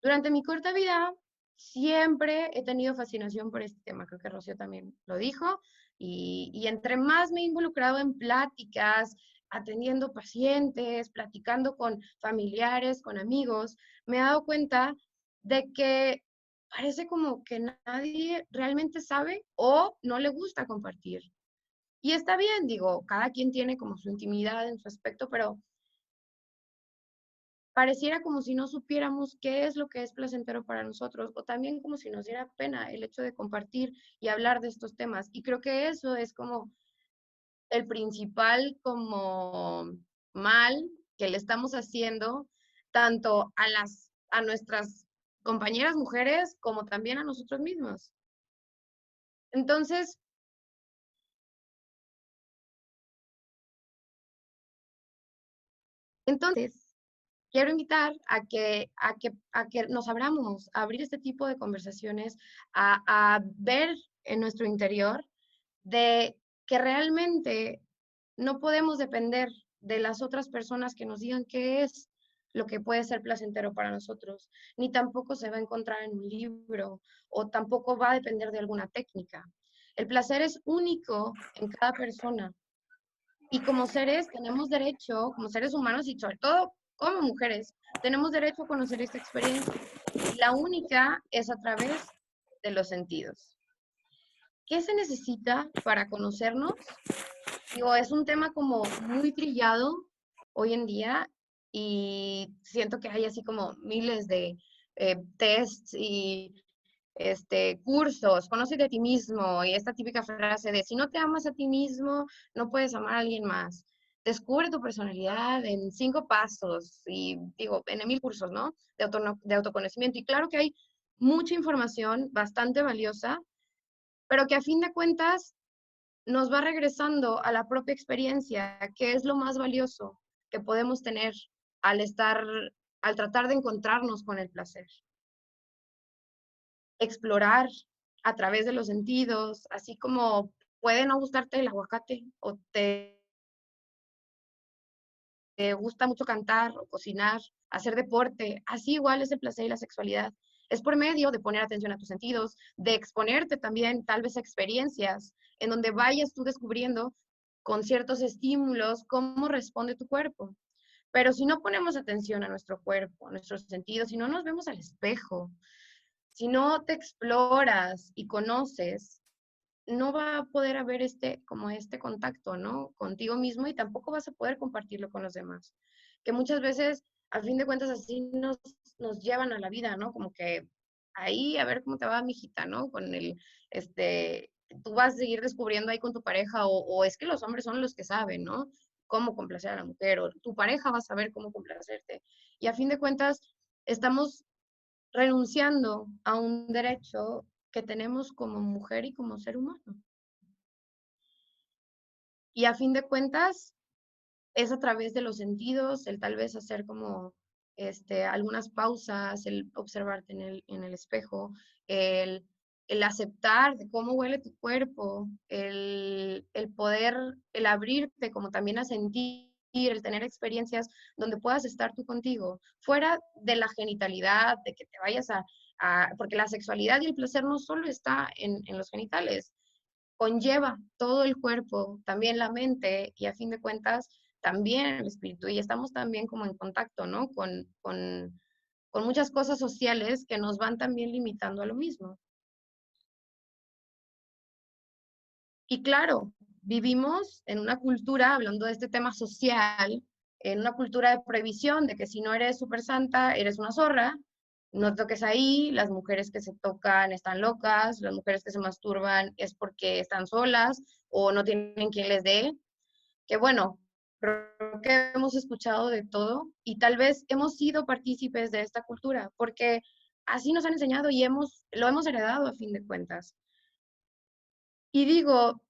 Durante mi corta vida, siempre he tenido fascinación por este tema. Creo que Rocío también lo dijo. Y entre más me he involucrado en pláticas, atendiendo pacientes, platicando con familiares, con amigos, me he dado cuenta de que parece como que nadie realmente sabe o no le gusta compartir. Y está bien, digo, cada quien tiene como su intimidad en su aspecto, pero pareciera como si no supiéramos qué es lo que es placentero para nosotros, o también como si nos diera pena el hecho de compartir y hablar de estos temas. Y creo que eso es como el principal como mal que le estamos haciendo tanto a nuestras compañeras mujeres como también a nosotros mismos. Entonces, entonces, quiero invitar a que nos abramos, a abrir este tipo de conversaciones, a ver en nuestro interior de que realmente no podemos depender de las otras personas que nos digan qué es lo que puede ser placentero para nosotros, ni tampoco se va a encontrar en un libro o tampoco va a depender de alguna técnica. El placer es único en cada persona y como seres tenemos derecho, como seres humanos y sobre todo como mujeres, tenemos derecho a conocer esta experiencia. Y la única es a través de los sentidos. ¿Qué se necesita para conocernos? Digo, es un tema como muy trillado hoy en día y siento que hay así como miles de tests y cursos, conoce de ti mismo y esta típica frase de si no te amas a ti mismo, no puedes amar a alguien más. Descubre tu personalidad en 5 pasos y digo, en 1000 cursos, ¿no? De autoconocimiento. Y claro que hay mucha información bastante valiosa, pero que a fin de cuentas nos va regresando a la propia experiencia, que es lo más valioso que podemos tener al tratar de encontrarnos con el placer. Explorar a través de los sentidos, así como puede no gustarte el aguacate o te gusta mucho cantar o cocinar, hacer deporte, así igual es el placer y la sexualidad. Es por medio de poner atención a tus sentidos, de exponerte también tal vez a experiencias en donde vayas tú descubriendo con ciertos estímulos cómo responde tu cuerpo. Pero si no ponemos atención a nuestro cuerpo, a nuestros sentidos, si no nos vemos al espejo, si no te exploras y conoces, no va a poder haber como este contacto, ¿no? Contigo mismo y tampoco vas a poder compartirlo con los demás. Que muchas veces, a fin de cuentas, así nos llevan a la vida, ¿no? Como que ahí a ver cómo te va, mijita, ¿no? Tú vas a seguir descubriendo ahí con tu pareja o es que los hombres son los que saben, ¿no? Cómo complacer a la mujer o tu pareja va a saber cómo complacerte. Y a fin de cuentas, estamos renunciando a un derecho que tenemos como mujer y como ser humano. Y a fin de cuentas, es a través de los sentidos, el tal vez hacer como algunas pausas, el observarte en el espejo, el, el aceptar de cómo huele tu cuerpo, el poder, el abrirte como también a sentir, el tener experiencias donde puedas estar tú contigo, fuera de la genitalidad, de que te vayas porque la sexualidad y el placer no solo está en los genitales, conlleva todo el cuerpo, también la mente y a fin de cuentas también el espíritu. Y estamos también como en contacto, ¿no? Con muchas cosas sociales que nos van también limitando a lo mismo. Y claro, vivimos en una cultura, hablando de este tema social, en una cultura de prohibición, de que si no eres súper santa, eres una zorra, no te toques ahí, las mujeres que se tocan están locas, las mujeres que se masturban es porque están solas o no tienen quien les dé, que bueno, creo que hemos escuchado de todo y tal vez hemos sido partícipes de esta cultura, porque así nos han enseñado y lo hemos heredado a fin de cuentas. Y digo,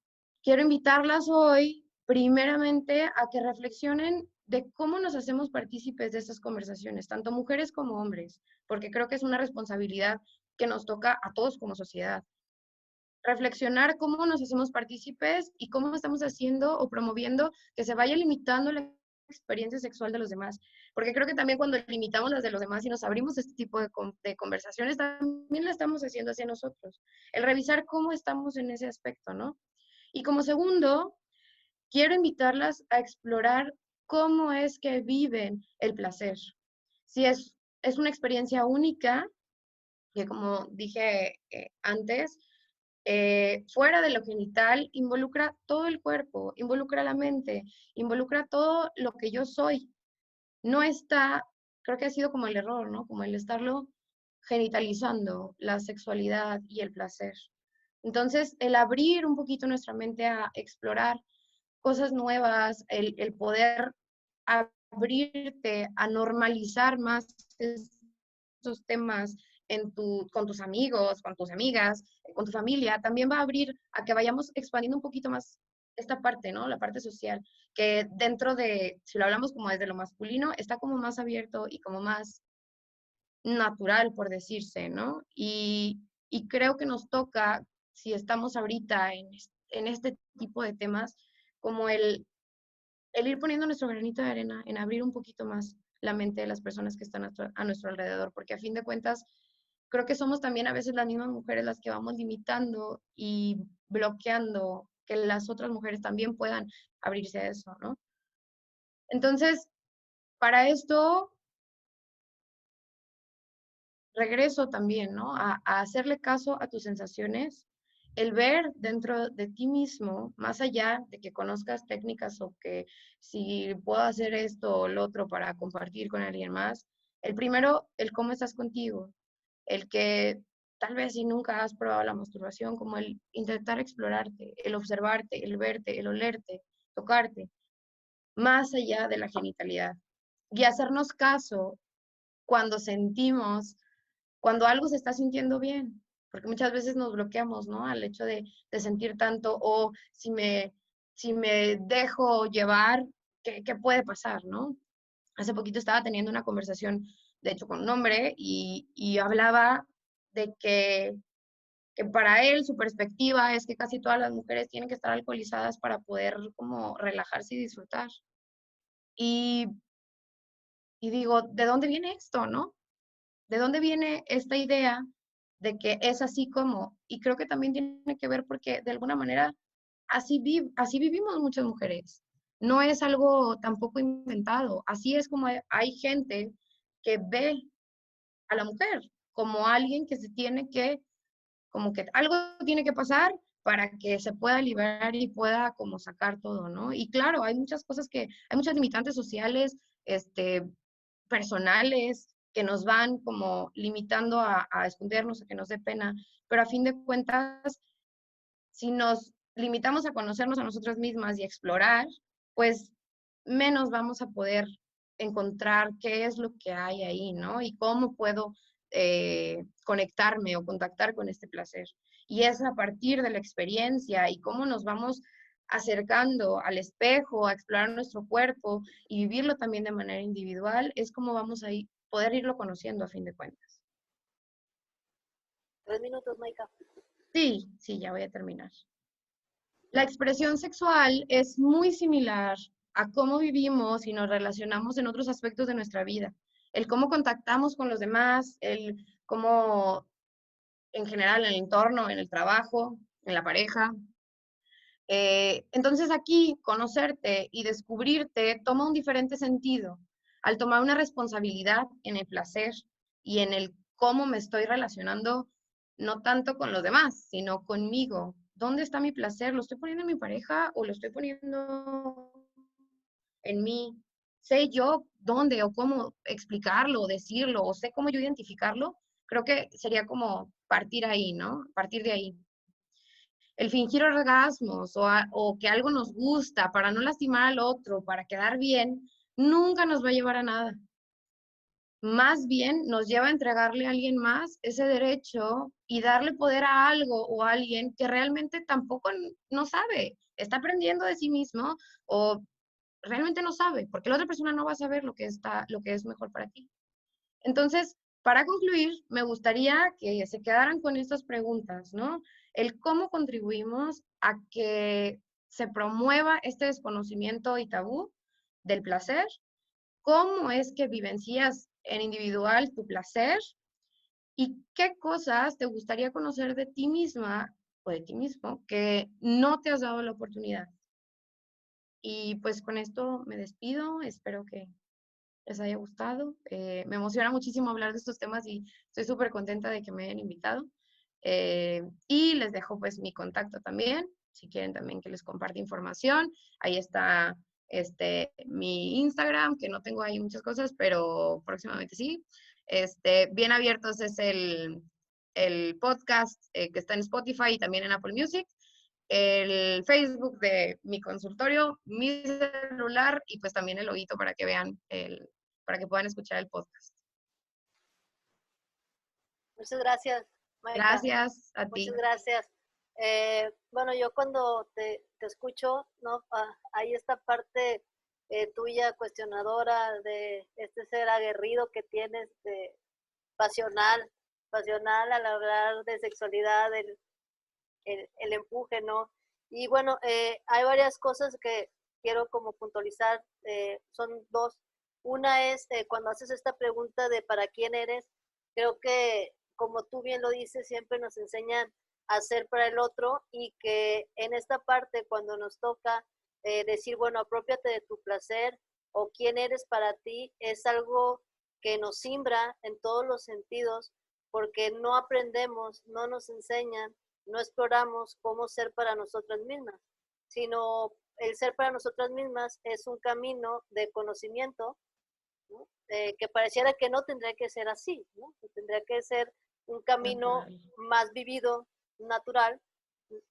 quiero invitarlas hoy primeramente a que reflexionen de cómo nos hacemos partícipes de estas conversaciones, tanto mujeres como hombres, porque creo que es una responsabilidad que nos toca a todos como sociedad. Reflexionar cómo nos hacemos partícipes y cómo estamos haciendo o promoviendo que se vaya limitando la experiencia sexual de los demás. Porque creo que también cuando limitamos las de los demás y nos abrimos este tipo de conversaciones, también la estamos haciendo hacia nosotros. El revisar cómo estamos en ese aspecto, ¿no? Y como segundo, quiero invitarlas a explorar cómo es que viven el placer. Si es una experiencia única, que como dije antes, fuera de lo genital, involucra todo el cuerpo, involucra la mente, involucra todo lo que yo soy. No está, creo que ha sido como el error, ¿no? Como el estarlo genitalizando, la sexualidad y el placer. Entonces, el abrir un poquito nuestra mente a explorar cosas nuevas, el poder abrirte a normalizar más estos temas con tus amigos, con tus amigas, con tu familia, también va a abrir a que vayamos expandiendo un poquito más esta parte, ¿no? La parte social, que dentro de, si lo hablamos como desde lo masculino, está como más abierto y como más natural, por decirse, ¿no? Y creo que nos toca, si estamos ahorita en este tipo de temas, como el ir poniendo nuestro granito de arena en abrir un poquito más la mente de las personas que están a nuestro alrededor, porque a fin de cuentas, creo que somos también a veces las mismas mujeres las que vamos limitando y bloqueando que las otras mujeres también puedan abrirse a eso, ¿no? Entonces, para esto, regreso también, ¿no? A hacerle caso a tus sensaciones, el ver dentro de ti mismo, más allá de que conozcas técnicas o que si puedo hacer esto o lo otro para compartir con alguien más, el primero, el cómo estás contigo, el que tal vez si nunca has probado la masturbación, como el intentar explorarte, el observarte, el verte, el olerte, tocarte, más allá de la genitalidad. Y hacernos caso cuando sentimos cuando algo se está sintiendo bien, porque muchas veces nos bloqueamos, ¿no? Al hecho de sentir tanto, o si me dejo llevar, ¿qué puede pasar, no? Hace poquito estaba teniendo una conversación, de hecho, con un hombre, y hablaba de que para él su perspectiva es que casi todas las mujeres tienen que estar alcoholizadas para poder como relajarse y disfrutar. Y, y digo, ¿de dónde viene esto, no? ¿De dónde viene esta idea de que es así como? Y creo que también tiene que ver porque de alguna manera así vivimos muchas mujeres. No es algo tampoco inventado. Así es como hay gente que ve a la mujer como alguien que se tiene que, como que algo tiene que pasar para que se pueda liberar y pueda como sacar todo, ¿no? Y claro, hay muchas limitantes sociales, personales que nos van como limitando a escondernos, a que nos dé pena, pero a fin de cuentas, si nos limitamos a conocernos a nosotras mismas y explorar, pues menos vamos a poder encontrar qué es lo que hay ahí, ¿no? Y cómo puedo conectarme o contactar con este placer. Y es a partir de la experiencia y cómo nos vamos acercando al espejo, a explorar nuestro cuerpo y vivirlo también de manera individual, es como vamos a poder irlo conociendo a fin de cuentas. 3 minutos, Maika. Sí, sí, ya voy a terminar. La expresión sexual es muy similar a cómo vivimos y nos relacionamos en otros aspectos de nuestra vida. El cómo contactamos con los demás, el cómo en general en el entorno, en el trabajo, en la pareja. Entonces aquí conocerte y descubrirte toma un diferente sentido al tomar una responsabilidad en el placer y en el cómo me estoy relacionando, no tanto con los demás, sino conmigo. ¿Dónde está mi placer? ¿Lo estoy poniendo en mi pareja o lo estoy poniendo en mí? ¿Sé yo dónde o cómo explicarlo o decirlo o sé cómo yo identificarlo? Creo que sería como partir ahí, ¿no? Partir de ahí. El fingir orgasmos o que algo nos gusta para no lastimar al otro, para quedar bien, nunca nos va a llevar a nada. Más bien nos lleva a entregarle a alguien más ese derecho y darle poder a algo o a alguien que realmente tampoco no sabe, está aprendiendo de sí mismo o realmente no sabe, porque la otra persona no va a saber lo que es mejor para ti. Entonces, para concluir, me gustaría que se quedaran con estas preguntas, ¿no? El cómo contribuimos a que se promueva este desconocimiento y tabú del placer, cómo es que vivencias en individual tu placer y qué cosas te gustaría conocer de ti misma o de ti mismo que no te has dado la oportunidad. Y pues con esto me despido, espero que les haya gustado. Me emociona muchísimo hablar de estos temas y estoy súper contenta de que me hayan invitado. Y les dejo pues mi contacto también, si quieren también que les comparte información. Ahí está mi Instagram, que no tengo ahí muchas cosas, pero próximamente sí. Bien Abiertos es el podcast que está en Spotify y también en Apple Music, el Facebook de mi consultorio, mi celular y pues también el loguito para que vean para que puedan escuchar el podcast. Muchas gracias, Maika. Gracias a ti. Muchas gracias. Bueno, yo cuando te escucho, ¿no? Hay esta parte tuya cuestionadora de este ser aguerrido que tienes, pasional al hablar de sexualidad, el empuje, ¿no? Y bueno, hay varias cosas que quiero como puntualizar, son dos. Una es cuando haces esta pregunta de ¿para quién eres? Creo que, como tú bien lo dices, siempre nos enseñan a ser para el otro y que en esta parte, cuando nos toca decir, bueno, apropiate de tu placer o quién eres para ti, es algo que nos simbra en todos los sentidos porque no aprendemos, no nos enseñan, no exploramos cómo ser para nosotras mismas, sino el ser para nosotras mismas es un camino de conocimiento, ¿no? Que pareciera que no tendría que ser así, ¿no? Que tendría que ser un camino Natural. más vivido, natural.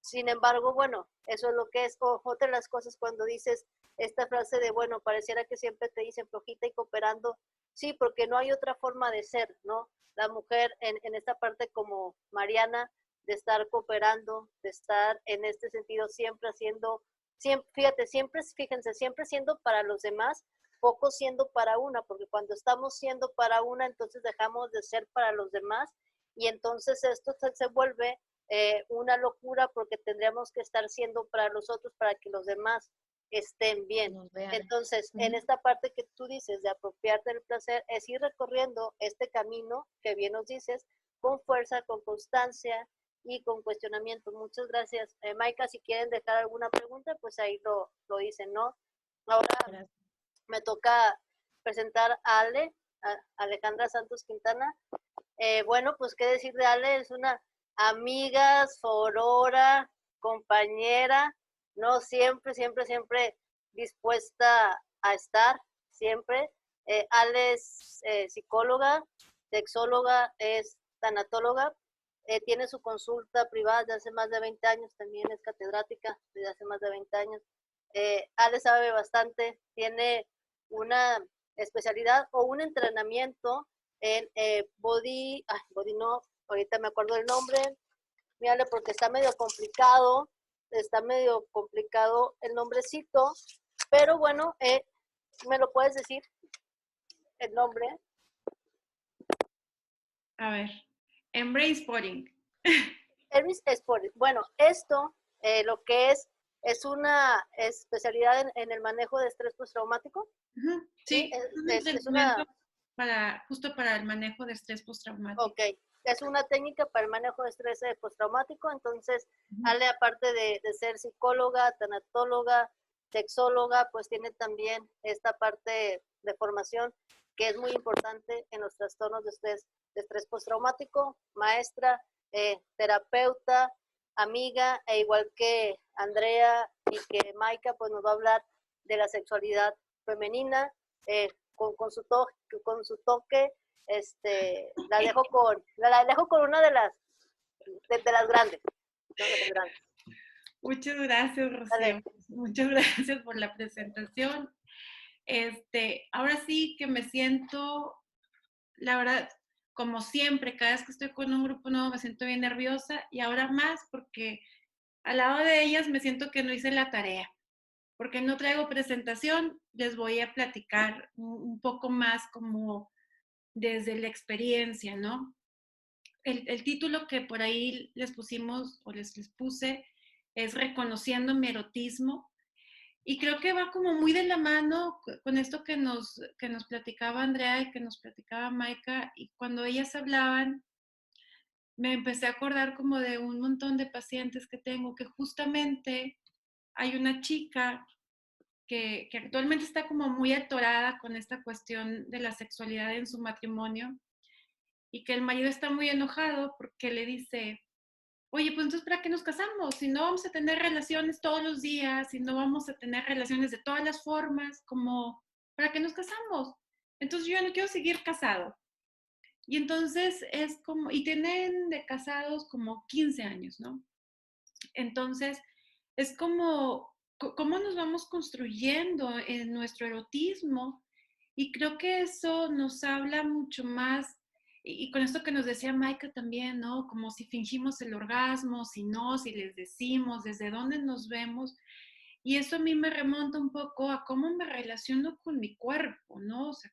Sin embargo, bueno, eso es lo que es. Otra de las cosas cuando dices esta frase de, bueno, pareciera que siempre te dicen flojita y cooperando, sí, porque no hay otra forma de ser, ¿no? La mujer en esta parte como Mariana, de estar cooperando, de estar en este sentido siempre haciendo, siempre, fíjense, siempre siendo para los demás, poco siendo para una, porque cuando estamos siendo para una, entonces dejamos de ser para los demás y entonces esto se vuelve una locura porque tendríamos que estar siendo para los otros para que los demás estén bien. Entonces, en esta parte que tú dices de apropiarte del placer, es ir recorriendo este camino que bien nos dices, con fuerza, con constancia y con cuestionamiento. Muchas gracias. Maika, si quieren dejar alguna pregunta, pues ahí lo dicen, ¿no? Ahora Gracias. me toca presentar a Alejandra Santos Quintana. Bueno, pues qué decir de Ale, es una amiga, sorora, compañera, no siempre dispuesta a estar, siempre. Ale es psicóloga, sexóloga, es tanatóloga, tiene su consulta privada desde hace más de 20 años, también es catedrática desde hace más de 20 años. Ale sabe bastante, tiene una especialidad o un entrenamiento en body no, ahorita me acuerdo del nombre, mírale porque está medio complicado, está medio complicado el nombrecito, pero bueno, ¿me lo puedes decir el nombre? A ver, Embrace Spotting. Elvis Sport. Bueno, esto lo que es una especialidad en el manejo de estrés postraumático. Sí, es una... justo para el manejo de estrés postraumático. Ok, es una técnica para el manejo de estrés postraumático, entonces Ale, aparte de ser psicóloga, tanatóloga, sexóloga, pues tiene también esta parte de formación que es muy importante en los trastornos de estrés postraumático, maestra, terapeuta, amiga, e igual que Andrea y que Maika, pues nos va a hablar de la sexualidad femenina, con su toque, la dejo con una de las grandes. Muchas gracias, Rocío. Muchas gracias por la presentación. Ahora sí que me siento, la verdad, como siempre, cada vez que estoy con un grupo nuevo me siento bien nerviosa y ahora más porque al lado de ellas me siento que no hice la tarea. Porque no traigo presentación, les voy a platicar un poco más como desde la experiencia, ¿no? El título que por ahí les pusimos o les puse es Reconociendo mi erotismo. Y creo que va como muy de la mano con esto que nos platicaba Andrea y que nos platicaba Maika. Y cuando ellas hablaban, me empecé a acordar como de un montón de pacientes que tengo, que justamente hay una chica que actualmente está como muy atorada con esta cuestión de la sexualidad en su matrimonio y que el marido está muy enojado porque le dice, oye, pues entonces ¿para qué nos casamos? Si no vamos a tener relaciones todos los días, si no vamos a tener relaciones de todas las formas, como, ¿para qué nos casamos? Entonces yo ya no quiero seguir casado. Y entonces es como, y tienen de casados como 15 años, ¿no? Entonces es como, cómo nos vamos construyendo en nuestro erotismo. Y creo que eso nos habla mucho más, y con esto que nos decía Maika también, ¿no? Como si fingimos el orgasmo, si no, si les decimos, desde dónde nos vemos. Y eso a mí me remonta un poco a cómo me relaciono con mi cuerpo, ¿no? O sea,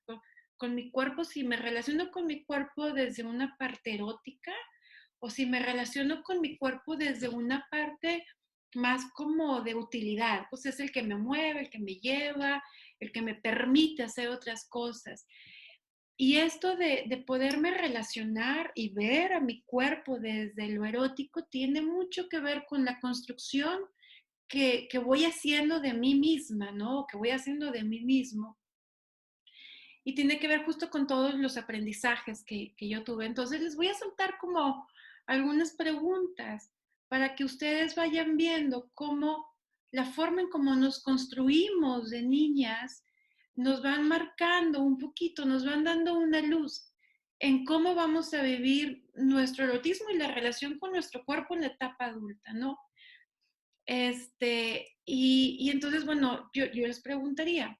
con mi cuerpo, si me relaciono con mi cuerpo desde una parte erótica o si me relaciono con mi cuerpo desde una parte más como de utilidad, pues es el que me mueve, el que me lleva, el que me permite hacer otras cosas. Y esto de poderme relacionar y ver a mi cuerpo desde lo erótico tiene mucho que ver con la construcción que voy haciendo de mí misma, ¿no? Que voy haciendo de mí mismo. Y tiene que ver justo con todos los aprendizajes que yo tuve. Entonces les voy a soltar como algunas preguntas para que ustedes vayan viendo cómo la forma en cómo nos construimos de niñas nos van marcando un poquito, nos van dando una luz en cómo vamos a vivir nuestro erotismo y la relación con nuestro cuerpo en la etapa adulta, ¿no? Y entonces, bueno, yo les preguntaría,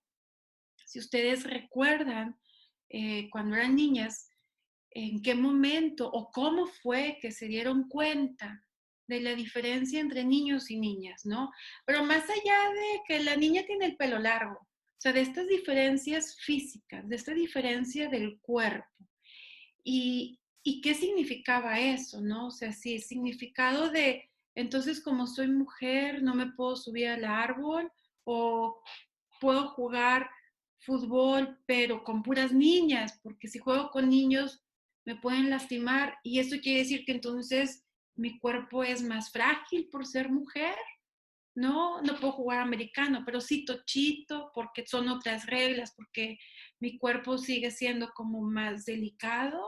si ustedes recuerdan cuando eran niñas, en qué momento o cómo fue que se dieron cuenta de la diferencia entre niños y niñas, ¿no? Pero más allá de que la niña tiene el pelo largo, o sea, de estas diferencias físicas, de esta diferencia del cuerpo. ¿Y qué significaba eso, no? O sea, sí, el significado de, entonces como soy mujer, no me puedo subir al árbol o puedo jugar fútbol, pero con puras niñas, porque si juego con niños me pueden lastimar y eso quiere decir que entonces mi cuerpo es más frágil por ser mujer. No, no puedo jugar americano, pero sí tochito porque son otras reglas, porque mi cuerpo sigue siendo como más delicado.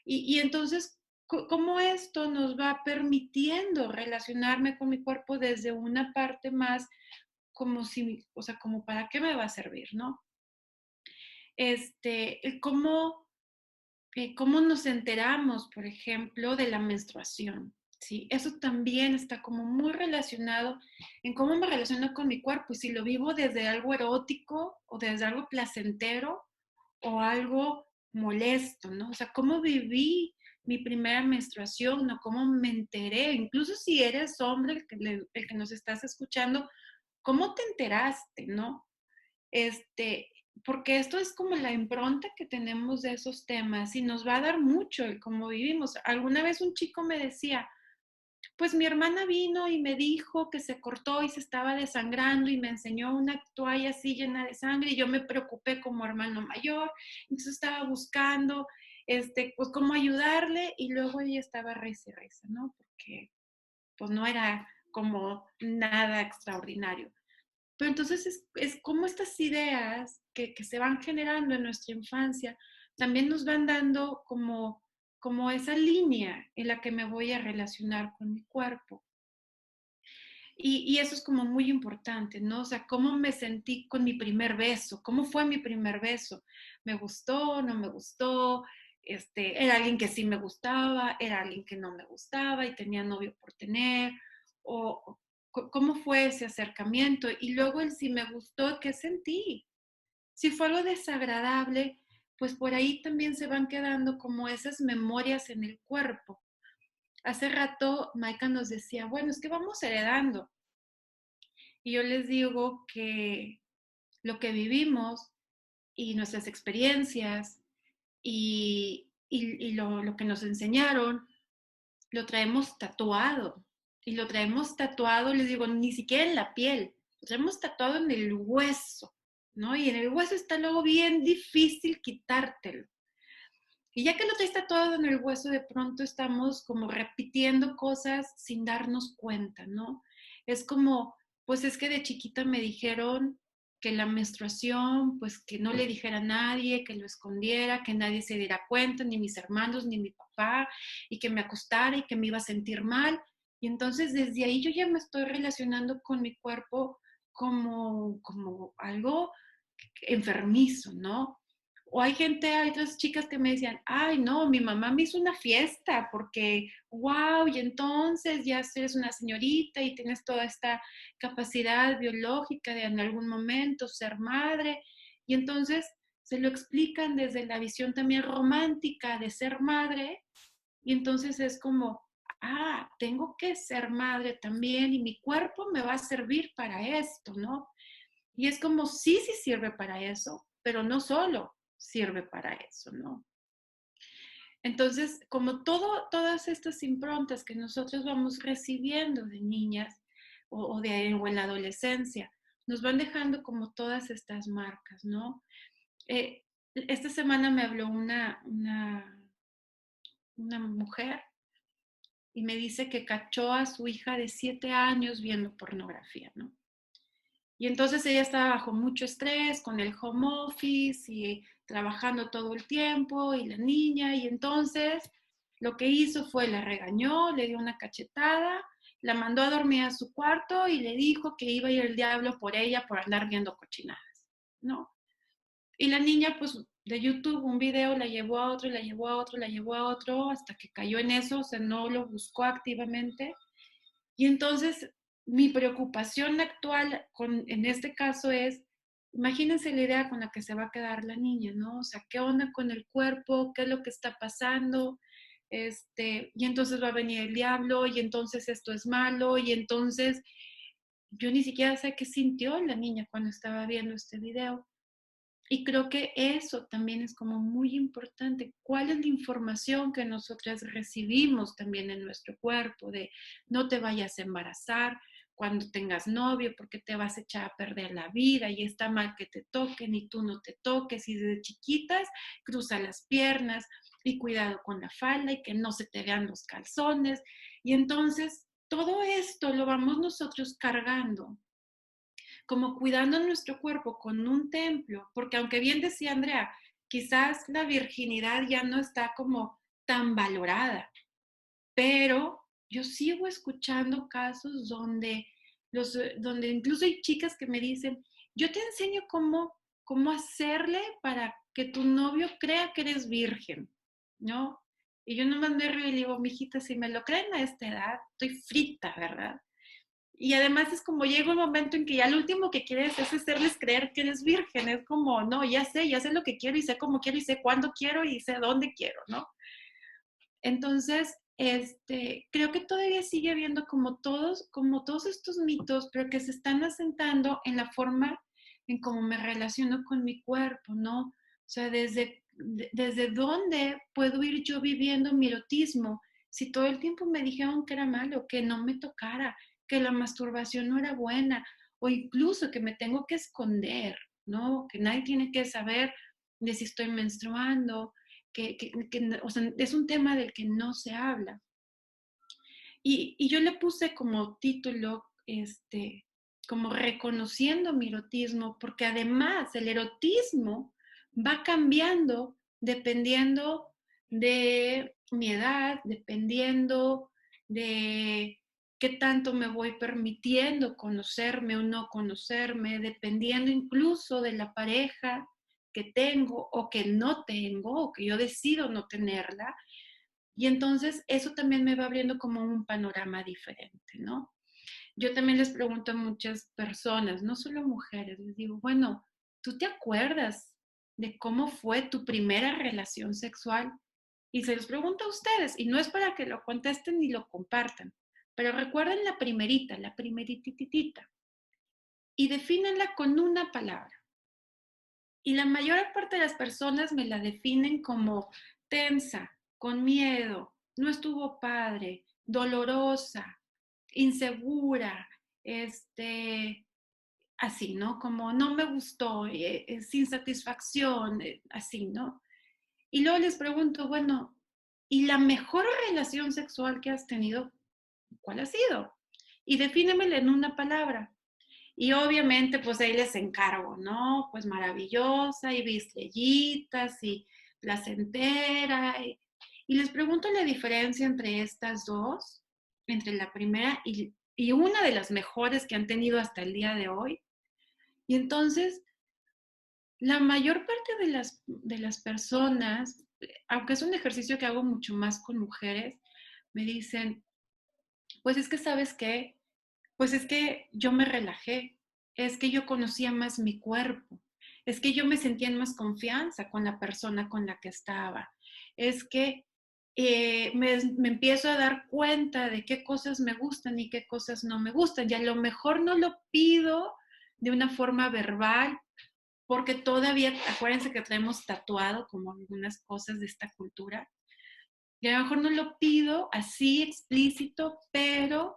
Y entonces, ¿cómo esto nos va permitiendo relacionarme con mi cuerpo desde una parte más como si, o sea, como para qué me va a servir, ¿no? ¿Cómo, cómo nos enteramos, por ejemplo, de la menstruación? ¿Sí? Eso también está como muy relacionado en cómo me relaciono con mi cuerpo y si lo vivo desde algo erótico o desde algo placentero o algo molesto, ¿no? O sea, cómo viví mi primera menstruación, ¿no? Cómo me enteré, incluso si eres hombre, el que nos estás escuchando, ¿cómo te enteraste, no? Porque esto es como la impronta que tenemos de esos temas y nos va a dar mucho el cómo vivimos. Alguna vez un chico me decía, pues mi hermana vino y me dijo que se cortó y se estaba desangrando y me enseñó una toalla así llena de sangre y yo me preocupé como hermano mayor, entonces estaba buscando, pues cómo ayudarle y luego ella estaba reza y reza, ¿no? Porque pues no era como nada extraordinario. Pero entonces es como estas ideas que se van generando en nuestra infancia también nos van dando como esa línea en la que me voy a relacionar con mi cuerpo. Y eso es como muy importante, ¿no? O sea, cómo me sentí con mi primer beso, cómo fue mi primer beso, ¿me gustó, no me gustó? Era alguien que sí me gustaba, era alguien que no me gustaba y tenía novio por tener, o cómo fue ese acercamiento. Y luego el si me gustó, ¿qué sentí? Si fue algo desagradable, pues por ahí también se van quedando como esas memorias en el cuerpo. Hace rato Maika nos decía, bueno, es que vamos heredando. Y yo les digo que lo que vivimos y nuestras experiencias y lo que nos enseñaron, lo traemos tatuado. Y lo traemos tatuado, les digo, ni siquiera en la piel, lo traemos tatuado en el hueso, ¿no? Y en el hueso está luego bien difícil quitártelo. Y ya que lo traes tatuado en el hueso, de pronto estamos como repitiendo cosas sin darnos cuenta, ¿no? Es como, pues es que de chiquita me dijeron que la menstruación, pues que no le dijera a nadie, que lo escondiera, que nadie se diera cuenta, ni mis hermanos, ni mi papá, y que me acostara y que me iba a sentir mal. Y entonces desde ahí yo ya me estoy relacionando con mi cuerpo como algo enfermizo, ¿no? O hay otras chicas que me decían, ay, no, mi mamá me hizo una fiesta porque, wow, y entonces ya eres una señorita y tienes toda esta capacidad biológica de en algún momento ser madre. Y entonces se lo explican desde la visión también romántica de ser madre. Y entonces es como, tengo que ser madre también y mi cuerpo me va a servir para esto, ¿no? Y es como, sí sirve para eso, pero no solo sirve para eso, ¿no? Entonces, como todas estas improntas que nosotros vamos recibiendo de niñas o en la adolescencia, nos van dejando como todas estas marcas, ¿no? Esta semana me habló una mujer y me dice que cachó a su hija de 7 años viendo pornografía, ¿no? Y entonces ella estaba bajo mucho estrés con el home office y trabajando todo el tiempo y la niña. Y entonces lo que hizo fue la regañó, le dio una cachetada, la mandó a dormir a su cuarto y le dijo que iba a ir el diablo por ella por andar viendo cochinadas, ¿no? Y la niña, pues de YouTube, un video, la llevó a otro, la llevó a otro, la llevó a otro, hasta que cayó en eso, o sea, no lo buscó activamente. Y entonces mi preocupación actual en este caso es, imagínense la idea con la que se va a quedar la niña, ¿no? O sea, ¿qué onda con el cuerpo? ¿Qué es lo que está pasando? Y entonces va a venir el diablo y entonces esto es malo y entonces yo ni siquiera sé qué sintió la niña cuando estaba viendo este video. Y creo que eso también es como muy importante. ¿Cuál es la información que nosotras recibimos también en nuestro cuerpo? De no te vayas a embarazar cuando tengas novio porque te vas a echar a perder la vida y está mal que te toquen y tú no te toques. Y desde chiquitas cruza las piernas y cuidado con la falda y que no se te vean los calzones. Y entonces todo esto lo vamos nosotros cargando como cuidando nuestro cuerpo con un templo, porque aunque bien decía Andrea, quizás la virginidad ya no está como tan valorada, pero yo sigo escuchando casos donde incluso hay chicas que me dicen, yo te enseño cómo hacerle para que tu novio crea que eres virgen, ¿no? Y yo nomás me río y le digo, mijita, si me lo creen a esta edad, estoy frita, ¿verdad? Y además es como llega un momento en que ya lo último que quieres es hacerles creer que eres virgen. Es como, no, ya sé lo que quiero y sé cómo quiero y sé cuándo quiero y sé dónde quiero, ¿no? Entonces, creo que todavía sigue habiendo como todos estos mitos, pero que se están asentando en la forma en cómo me relaciono con mi cuerpo, ¿no? O sea, desde dónde puedo ir yo viviendo mi erotismo. Si todo el tiempo me dijeron que era malo, que no me tocara, que la masturbación no era buena, o incluso que me tengo que esconder, ¿no? Que nadie tiene que saber de si estoy menstruando, o sea, es un tema del que no se habla. Y yo le puse como título, como reconociendo mi erotismo, porque además el erotismo va cambiando dependiendo de mi edad, dependiendo de qué tanto me voy permitiendo conocerme o no conocerme, dependiendo incluso de la pareja que tengo o que no tengo o que yo decido no tenerla. Y entonces eso también me va abriendo como un panorama diferente, ¿no? Yo también les pregunto a muchas personas, no solo mujeres, les digo, bueno, ¿tú te acuerdas de cómo fue tu primera relación sexual? Y se los pregunto a ustedes, y no es para que lo contesten ni lo compartan, pero recuerden la primerititita, y defínenla con una palabra. Y la mayor parte de las personas me la definen como tensa, con miedo, no estuvo padre, dolorosa, insegura, así, ¿no? Como no me gustó, sin satisfacción, así, ¿no? Y luego les pregunto, bueno, ¿y la mejor relación sexual que has tenido? ¿Cuál ha sido? Y defínemela en una palabra. Y obviamente, pues ahí les encargo, ¿no? Pues maravillosa, y vi estrellitas, y placentera. Y les pregunto la diferencia entre estas dos, entre la primera y una de las mejores que han tenido hasta el día de hoy. Y entonces, la mayor parte de las personas, aunque es un ejercicio que hago mucho más con mujeres, me dicen, pues es que, ¿sabes qué? Pues es que yo me relajé, es que yo conocía más mi cuerpo, es que yo me sentía en más confianza con la persona con la que estaba, es que me empiezo a dar cuenta de qué cosas me gustan y qué cosas no me gustan. Y a lo mejor no lo pido de una forma verbal, porque todavía, acuérdense que traemos tatuado como algunas cosas de esta cultura, y a lo mejor no lo pido así explícito, pero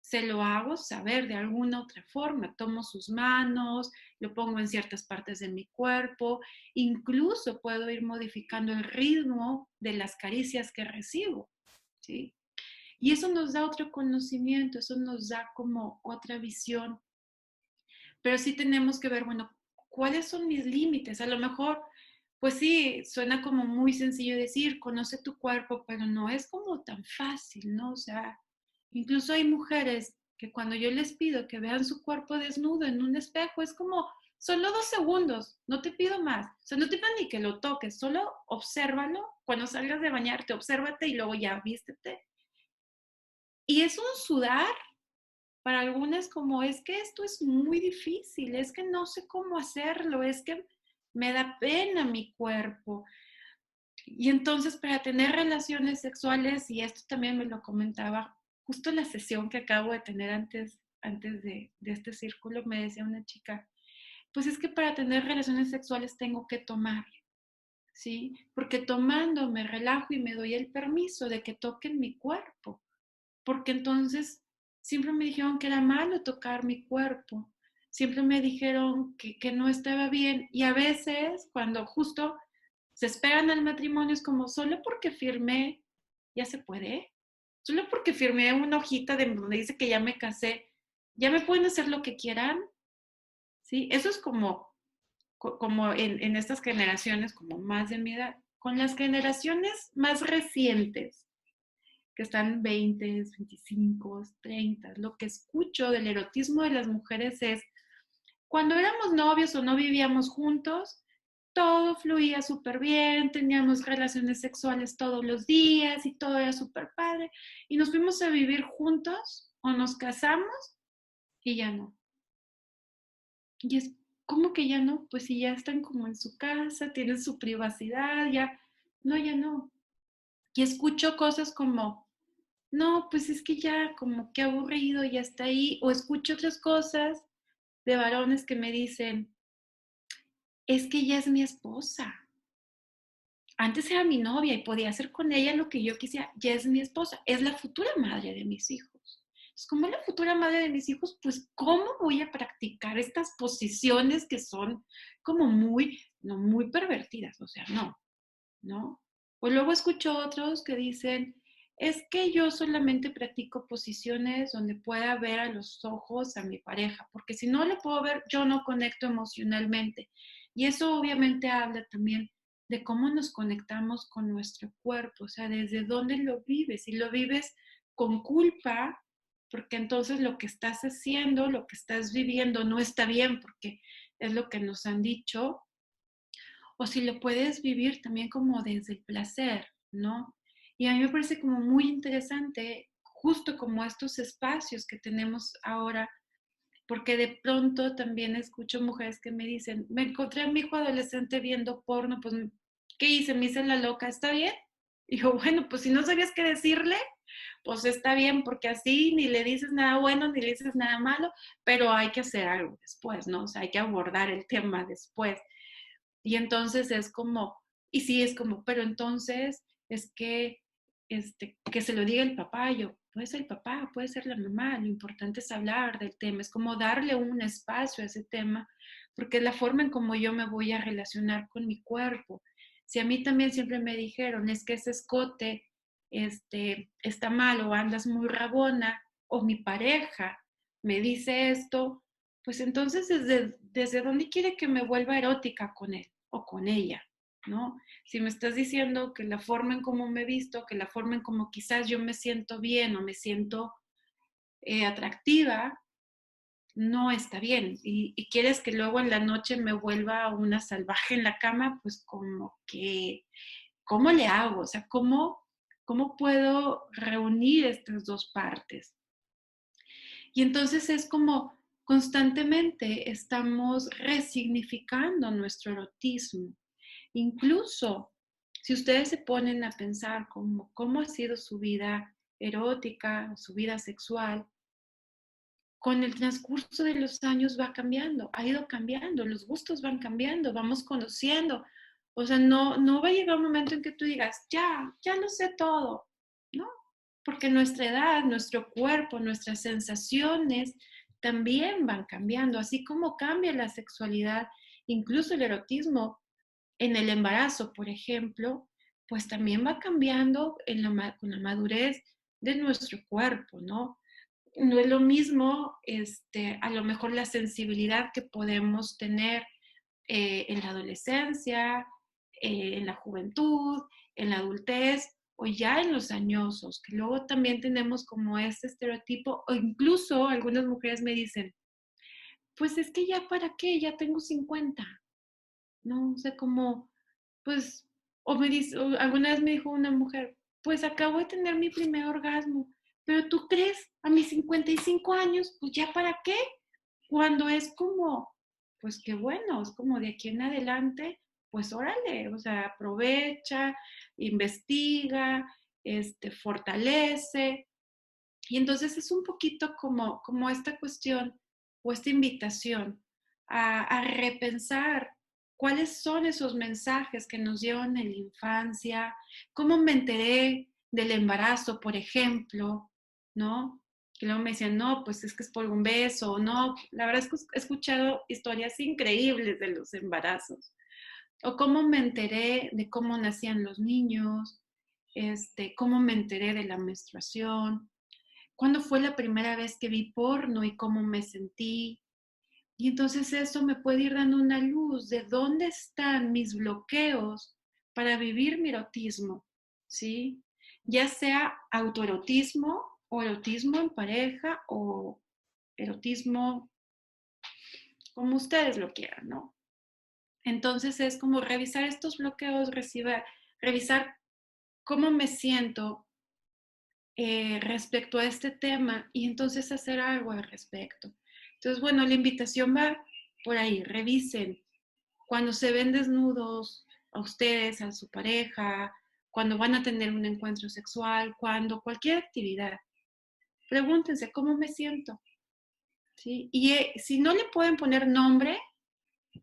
se lo hago saber de alguna otra forma. Tomo sus manos, lo pongo en ciertas partes de mi cuerpo, incluso puedo ir modificando el ritmo de las caricias que recibo, ¿sí? Y eso nos da otro conocimiento, eso nos da como otra visión. Pero sí tenemos que ver, bueno, ¿cuáles son mis límites? A lo mejor, pues sí, suena como muy sencillo decir, conoce tu cuerpo, pero no es como tan fácil, ¿no? O sea, incluso hay mujeres que cuando yo les pido que vean su cuerpo desnudo en un espejo, es como, solo 2 segundos, no te pido más. O sea, no te pido ni que lo toques, solo obsérvalo. Cuando salgas de bañarte, obsérvate y luego ya vístete. Y es un sudar para algunas como es que esto es muy difícil, es que no sé cómo hacerlo, es que me da pena mi cuerpo. Y entonces para tener relaciones sexuales, y esto también me lo comentaba justo en la sesión que acabo de tener antes de este círculo, me decía una chica, pues es que para tener relaciones sexuales tengo que tomar, ¿sí? Porque tomando me relajo y me doy el permiso de que toquen mi cuerpo, porque entonces siempre me dijeron que era malo tocar mi cuerpo, siempre me dijeron que no estaba bien, y a veces cuando justo se esperan al matrimonio es como, solo porque firmé, ya se puede, solo porque firmé una hojita donde dice que ya me casé, ya me pueden hacer lo que quieran, ¿sí? Eso es como en estas generaciones, como más de mi edad. Con las generaciones más recientes, que están 20, 25, 30. Lo que escucho del erotismo de las mujeres es, cuando éramos novios o no vivíamos juntos, todo fluía súper bien, teníamos relaciones sexuales todos los días y todo era súper padre. Y nos fuimos a vivir juntos o nos casamos y ya no. Y es como que ya no, pues si ya están como en su casa, tienen su privacidad, ya no, ya no. y escucho cosas como, no, pues es que ya como que aburrido, ya está ahí. O escucho otras cosas de varones que me dicen, es que ella es mi esposa. Antes era mi novia y podía hacer con ella lo que yo quisiera. Ya es mi esposa, es la futura madre de mis hijos. Entonces, como es la futura madre de mis hijos, pues ¿cómo voy a practicar estas posiciones que son como muy, no muy pervertidas? O sea, no. O luego escucho otros que dicen, es que yo solamente practico posiciones donde pueda ver a los ojos a mi pareja, porque si no le puedo ver, yo no conecto emocionalmente. Y eso obviamente habla también de cómo nos conectamos con nuestro cuerpo, o sea, desde dónde lo vives. Si lo vives con culpa, porque entonces lo que estás haciendo, lo que estás viviendo no está bien, porque es lo que nos han dicho, o si lo puedes vivir también como desde el placer, ¿no? Y a mí me parece como muy interesante, justo como estos espacios que tenemos ahora, porque de pronto también escucho mujeres que me dicen, me encontré a mi hijo adolescente viendo porno, pues, ¿qué hice? Me hice la loca, ¿está bien? Y yo, bueno, pues si no sabías qué decirle, pues está bien, porque así ni le dices nada bueno, ni le dices nada malo, pero hay que hacer algo después, ¿no? O sea, hay que abordar el tema después. Y entonces es como, y sí es como, pero entonces es que se lo diga el papá, yo, puede ser el papá, puede ser la mamá, lo importante es hablar del tema, es como darle un espacio a ese tema, porque es la forma en cómo yo me voy a relacionar con mi cuerpo. Si a mí también siempre me dijeron, es que ese escote está mal o andas muy rabona, o mi pareja me dice esto, pues entonces desde dónde quiere que me vuelva erótica con él o con ella, ¿no? Si me estás diciendo que la forma en cómo me he visto, que la forma en cómo quizás yo me siento bien o me siento atractiva, no está bien. Y quieres que luego en la noche me vuelva una salvaje en la cama, pues como que, ¿cómo le hago? O sea, ¿cómo puedo reunir estas dos partes? Y entonces es como constantemente estamos resignificando nuestro erotismo. Incluso si ustedes se ponen a pensar cómo ha sido su vida erótica, su vida sexual, con el transcurso de los años va cambiando, ha ido cambiando, los gustos van cambiando, vamos conociendo. O sea, no va a llegar un momento en que tú digas, ya lo sé todo, ¿no? Porque nuestra edad, nuestro cuerpo, nuestras sensaciones también van cambiando, así como cambia la sexualidad, incluso el erotismo en el embarazo, por ejemplo, pues también va cambiando con la madurez de nuestro cuerpo, ¿no? No es lo mismo, a lo mejor la sensibilidad que podemos tener en la adolescencia, en la juventud, en la adultez o ya en los añosos, que luego también tenemos como este estereotipo, o incluso algunas mujeres me dicen, pues es que ya para qué, ya tengo 50, ¿no? O sea, como, pues, o alguna vez me dijo una mujer, pues acabo de tener mi primer orgasmo, pero tú crees, a mis 55 años, pues ya para qué, cuando es como, pues qué bueno, es como de aquí en adelante, pues órale, o sea, aprovecha, investiga, fortalece. Y entonces es un poquito como esta cuestión o esta invitación a repensar cuáles son esos mensajes que nos dieron en la infancia, cómo me enteré del embarazo, por ejemplo, ¿no? Que luego me decían, no, pues es que es por un beso, no. La verdad es que he escuchado historias increíbles de los embarazos. O cómo me enteré de cómo nacían los niños, cómo me enteré de la menstruación, cuándo fue la primera vez que vi porno y cómo me sentí. Y entonces eso me puede ir dando una luz de dónde están mis bloqueos para vivir mi erotismo, ¿sí? Ya sea autoerotismo o erotismo en pareja o erotismo como ustedes lo quieran, ¿no? Entonces es como revisar estos bloqueos, revisar cómo me siento respecto a este tema y entonces hacer algo al respecto. Entonces, bueno, la invitación va por ahí, revisen cuando se ven desnudos a ustedes, a su pareja, cuando van a tener un encuentro sexual, cuando cualquier actividad. Pregúntense, ¿cómo me siento? ¿Sí? Y si no le pueden poner nombre,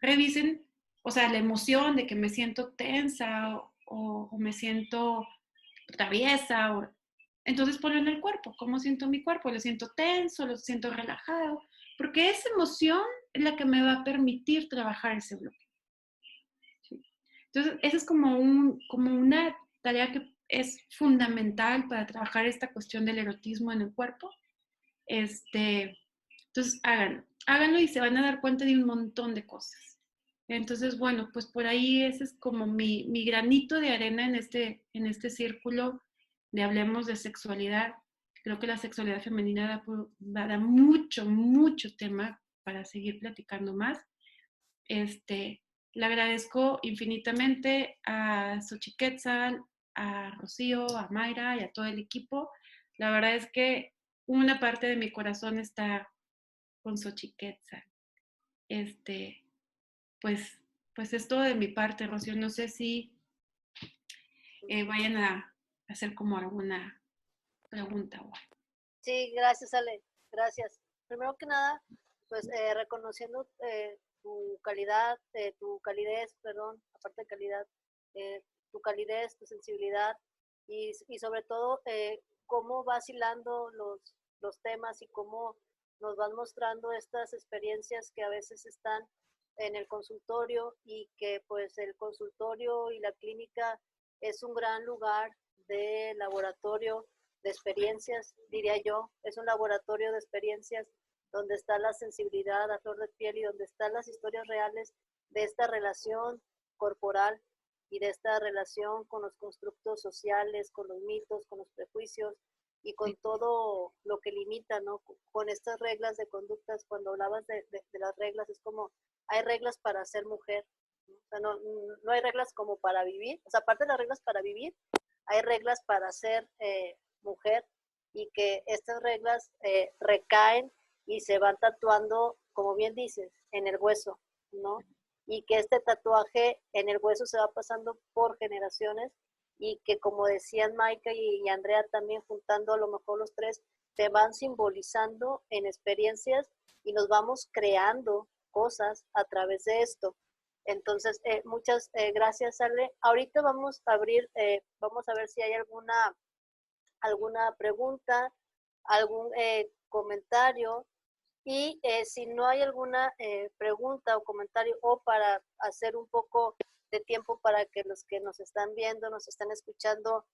revisen, o sea, la emoción de que me siento tensa o me siento traviesa. Entonces ponlo en el cuerpo. ¿Cómo siento mi cuerpo? ¿Lo siento tenso? ¿Lo siento relajado? Porque esa emoción es la que me va a permitir trabajar ese bloque. ¿Sí? Entonces, esa es como una tarea que es fundamental para trabajar esta cuestión del erotismo en el cuerpo. Entonces, háganlo y se van a dar cuenta de un montón de cosas. Entonces, bueno, pues por ahí ese es como mi granito de arena en este círculo de Hablemos de Sexualidad. Creo que la sexualidad femenina va a dar mucho, mucho tema para seguir platicando más. Le agradezco infinitamente a Xochiquetzal, a Rocío, a Mayra y a todo el equipo. La verdad es que una parte de mi corazón está con Xochiquetzal. Pues es todo de mi parte, Rocío. No sé si vayan a hacer como alguna pregunta o algo. Sí, gracias, Ale. Gracias. Primero que nada, pues reconociendo tu calidad, tu calidez, perdón, aparte de calidad, tu calidez, tu sensibilidad y sobre todo cómo vas hilando los temas y cómo nos van mostrando estas experiencias que a veces están en el consultorio y que pues el consultorio y la clínica es un gran lugar de laboratorio de experiencias, diría yo. Es un laboratorio de experiencias donde está la sensibilidad a flor de piel y donde están las historias reales de esta relación corporal y de esta relación con los constructos sociales, con los mitos, con los prejuicios y con todo lo que limita, ¿no? Con estas reglas de conductas. Cuando hablabas de las reglas, es como, hay reglas para ser mujer, ¿no? O sea, no hay reglas como para vivir. O sea, aparte de las reglas para vivir, hay reglas para ser mujer, y que estas reglas recaen y se van tatuando, como bien dices, en el hueso, ¿no? Y que este tatuaje en el hueso se va pasando por generaciones y que, como decían Maika y Andrea también, juntando a lo mejor los tres, se van simbolizando en experiencias y nos vamos creando cosas a través de esto. Entonces, muchas gracias, Ale. Ahorita vamos a abrir, vamos a ver si hay alguna pregunta, algún comentario, y si no hay alguna pregunta o comentario, o para hacer un poco de tiempo para que los que nos están viendo, nos están escuchando,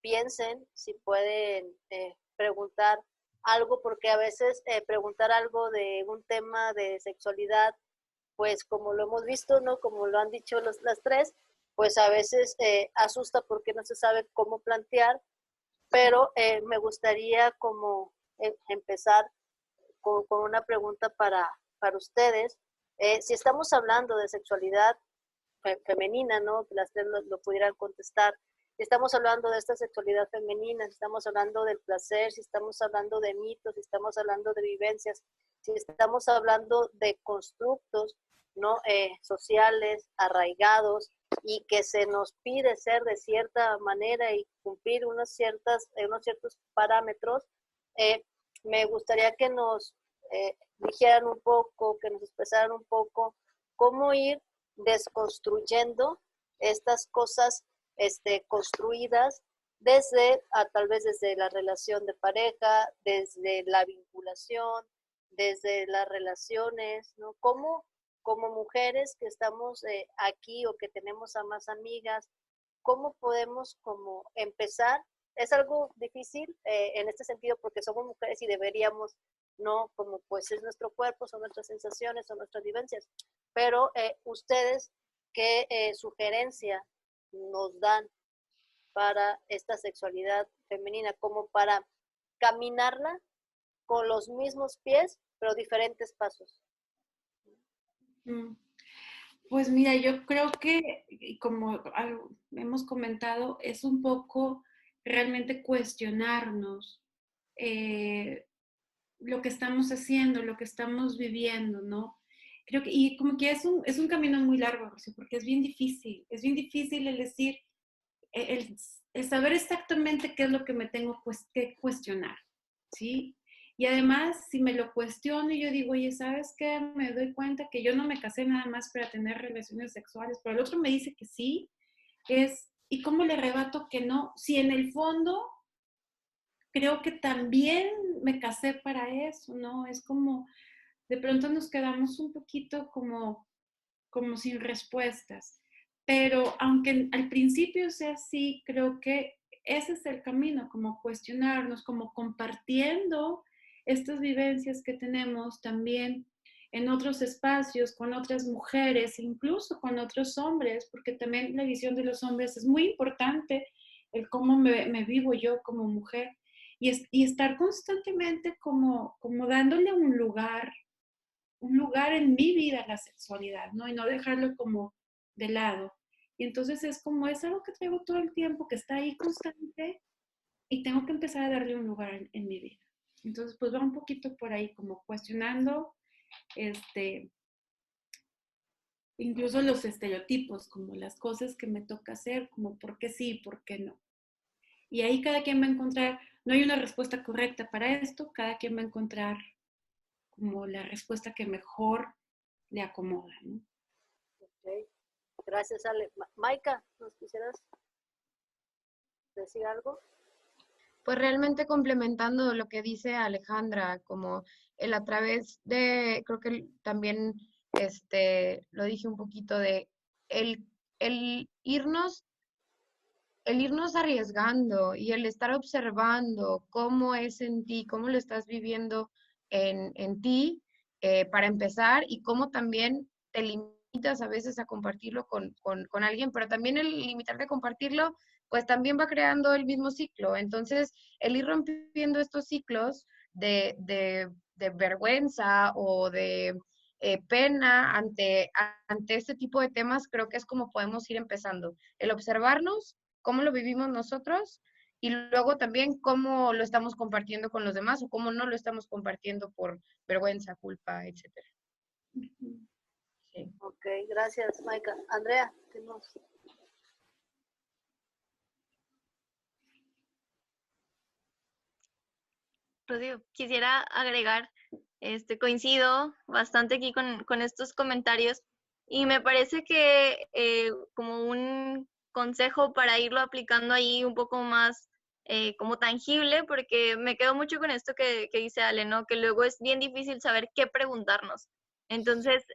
piensen si pueden preguntar algo, porque a veces preguntar algo de un tema de sexualidad, pues como lo hemos visto, ¿no? Como lo han dicho las tres, pues a veces asusta porque no se sabe cómo plantear, pero me gustaría como empezar con una pregunta para ustedes. Si estamos hablando de sexualidad femenina, ¿no? Que las tres lo pudieran contestar. Si estamos hablando de esta sexualidad femenina, si estamos hablando del placer, si estamos hablando de mitos, si estamos hablando de vivencias, si estamos hablando de constructos, ¿no? Sociales, arraigados, y que se nos pide ser de cierta manera y cumplir unos ciertos parámetros, me gustaría que nos dijeran un poco, que nos expresaran un poco cómo ir desconstruyendo estas cosas construidas tal vez desde la relación de pareja, desde la vinculación, desde las relaciones, ¿no? Como mujeres que estamos aquí o que tenemos a más amigas, ¿cómo podemos como empezar? Es algo difícil en este sentido porque somos mujeres y deberíamos, ¿no? Como pues es nuestro cuerpo, son nuestras sensaciones, son nuestras vivencias. Pero ustedes, ¿qué sugerencia nos dan para esta sexualidad femenina? Como para caminarla con los mismos pies, pero diferentes pasos. Pues mira, yo creo que, como hemos comentado, es un poco realmente cuestionarnos lo que estamos haciendo, lo que estamos viviendo, ¿no? Creo que, y como que es un camino muy largo, porque es bien difícil el decir, el saber exactamente qué es lo que me tengo que cuestionar, ¿sí? Y además, si me lo cuestiono y yo digo, oye, ¿sabes qué? Me doy cuenta que yo no me casé nada más para tener relaciones sexuales, pero el otro me dice que sí, ¿y cómo le rebato que no? Si en el fondo creo que también me casé para eso, ¿no? Es como, de pronto nos quedamos un poquito como sin respuestas. Pero aunque al principio sea así, creo que ese es el camino, como cuestionarnos, como compartiendo estas vivencias que tenemos también en otros espacios, con otras mujeres, incluso con otros hombres, porque también la visión de los hombres es muy importante, el cómo me vivo yo como mujer, y estar constantemente como dándole un lugar en mi vida a la sexualidad, ¿no? Y no dejarlo como de lado. Y entonces es algo que traigo todo el tiempo, que está ahí constante y tengo que empezar a darle un lugar en mi vida. Entonces, pues va un poquito por ahí, como cuestionando, incluso los estereotipos, como las cosas que me toca hacer, como por qué sí, por qué no. Y ahí cada quien va a encontrar, no hay una respuesta correcta para esto, cada quien va a encontrar como la respuesta que mejor le acomoda, ¿no? Okay. Gracias, Ale. Maika, ¿nos quisieras decir algo? Pues realmente complementando lo que dice Alejandra, como el a través de, creo que también lo dije un poquito de el, el irnos, el irnos arriesgando y el estar observando cómo es en ti, cómo lo estás viviendo en ti, para empezar, y cómo también te limitas a veces a compartirlo con alguien, pero también el limitarte a compartirlo, pues también va creando el mismo ciclo. Entonces, el ir rompiendo estos ciclos de vergüenza o de pena ante este tipo de temas, creo que es como podemos ir empezando. El observarnos, cómo lo vivimos nosotros y luego también cómo lo estamos compartiendo con los demás o cómo no lo estamos compartiendo por vergüenza, culpa, etcétera. Sí. Ok, gracias, Maika. Andrea, ¿qué nos...? Rocío, quisiera agregar, coincido bastante aquí con estos comentarios y me parece que como un consejo para irlo aplicando ahí un poco más como tangible, porque me quedo mucho con esto que dice Ale, ¿no? Que luego es bien difícil saber qué preguntarnos. Entonces,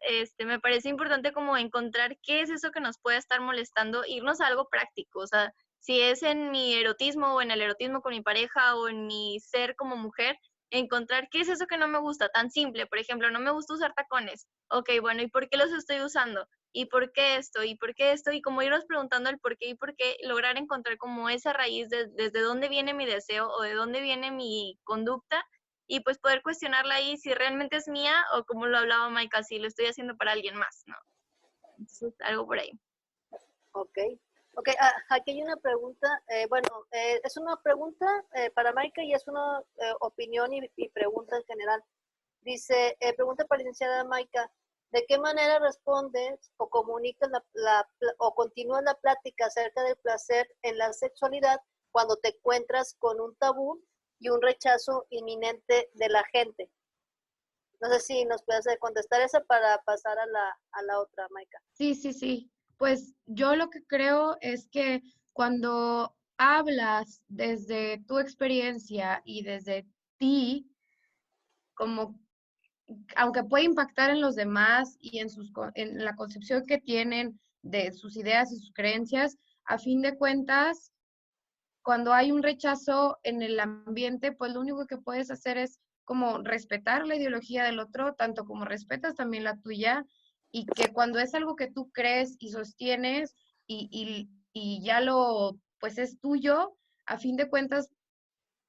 me parece importante como encontrar qué es eso que nos puede estar molestando, irnos a algo práctico, o sea, si es en mi erotismo o en el erotismo con mi pareja o en mi ser como mujer, encontrar qué es eso que no me gusta, tan simple. Por ejemplo, no me gusta usar tacones. Ok, bueno, ¿y por qué los estoy usando? ¿Y por qué esto? ¿Y por qué esto? Y como irnos preguntando el por qué y por qué, lograr encontrar como esa raíz desde dónde viene mi deseo o de dónde viene mi conducta y pues poder cuestionarla ahí si realmente es mía o como lo hablaba Maika, si lo estoy haciendo para alguien más, ¿no? Entonces, algo por ahí. Ok. Ok, aquí hay una pregunta. Es una pregunta para Maika y es una opinión y pregunta en general. Dice, pregunta para la licenciada Maika, ¿de qué manera respondes o comunicas o continúas la plática acerca del placer en la sexualidad cuando te encuentras con un tabú y un rechazo inminente de la gente? No sé si nos puedes contestar esa para pasar a la otra, Maika. Sí. Pues yo lo que creo es que cuando hablas desde tu experiencia y desde ti, como aunque puede impactar en los demás y en la concepción que tienen de sus ideas y sus creencias, a fin de cuentas, cuando hay un rechazo en el ambiente, pues lo único que puedes hacer es como respetar la ideología del otro, tanto como respetas también la tuya, y que cuando es algo que tú crees y sostienes y ya pues es tuyo, a fin de cuentas,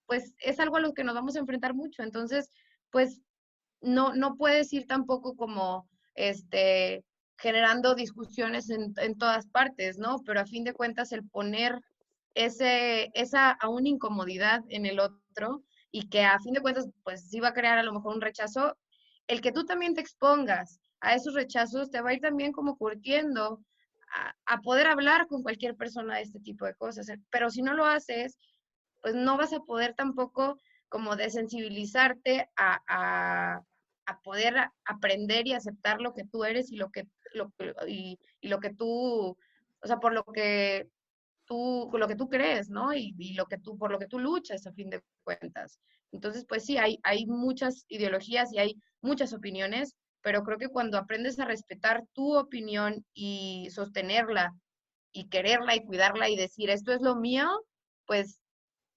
pues es algo a lo que nos vamos a enfrentar mucho. Entonces, pues no puedes ir tampoco como, generando discusiones en todas partes, ¿no? Pero a fin de cuentas el poner esa aún incomodidad en el otro y que a fin de cuentas pues sí va a crear a lo mejor un rechazo, el que tú también te expongas a esos rechazos te va a ir también como curtiendo a poder hablar con cualquier persona de este tipo de cosas. Pero si no lo haces, pues no vas a poder tampoco como desensibilizarte a poder aprender y aceptar lo que tú eres y y lo que tú, o sea, por lo que tú crees, ¿no? Y por lo que tú luchas a fin de cuentas. Entonces, pues sí, hay muchas ideologías y hay muchas opiniones, pero creo que cuando aprendes a respetar tu opinión y sostenerla y quererla y cuidarla y decir, esto es lo mío, pues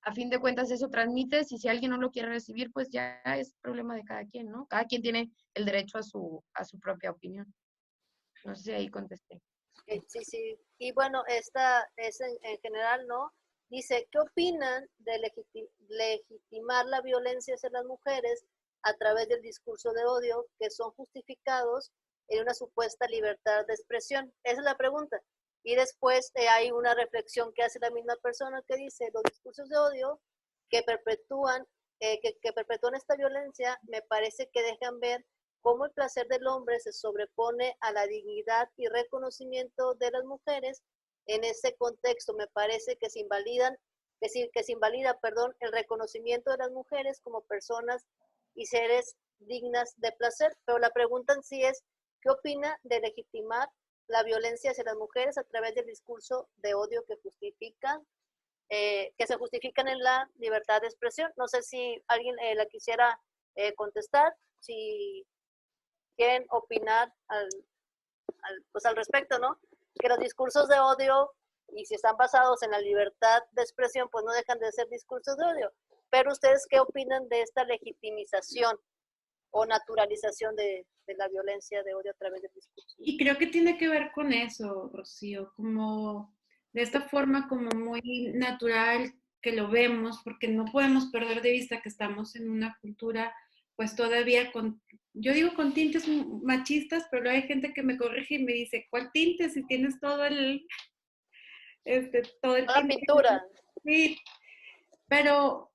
a fin de cuentas eso transmites y si alguien no lo quiere recibir, pues ya es problema de cada quien, ¿no? Cada quien tiene el derecho a su propia opinión. No sé si ahí contesté. Sí, sí. Y bueno, esta es en general, ¿no? Dice, ¿qué opinan de legitimar la violencia hacia las mujeres a través del discurso de odio que son justificados en una supuesta libertad de expresión? Esa es la pregunta. Y después hay una reflexión que hace la misma persona que dice, los discursos de odio que perpetúan esta violencia me parece que dejan ver cómo el placer del hombre se sobrepone a la dignidad y reconocimiento de las mujeres. En ese contexto me parece que se invalida, el reconocimiento de las mujeres como personas y seres dignas de placer. Pero la pregunta en sí es, ¿qué opina de legitimar la violencia hacia las mujeres a través del discurso de odio que se justifican en la libertad de expresión? No sé si alguien la quisiera contestar, si quieren opinar pues al respecto, ¿no? Que los discursos de odio, y si están basados en la libertad de expresión, pues no dejan de ser discursos de odio. Pero ustedes, ¿qué opinan de esta legitimización o naturalización de la violencia de odio a través del discurso? Y creo que tiene que ver con eso, Rocío, como de esta forma como muy natural que lo vemos, porque no podemos perder de vista que estamos en una cultura pues todavía yo digo con tintes machistas, pero hay gente que me corrige y me dice, ¿cuál tinte? Si tienes todo todo el tinte. Pintura. Sí, pero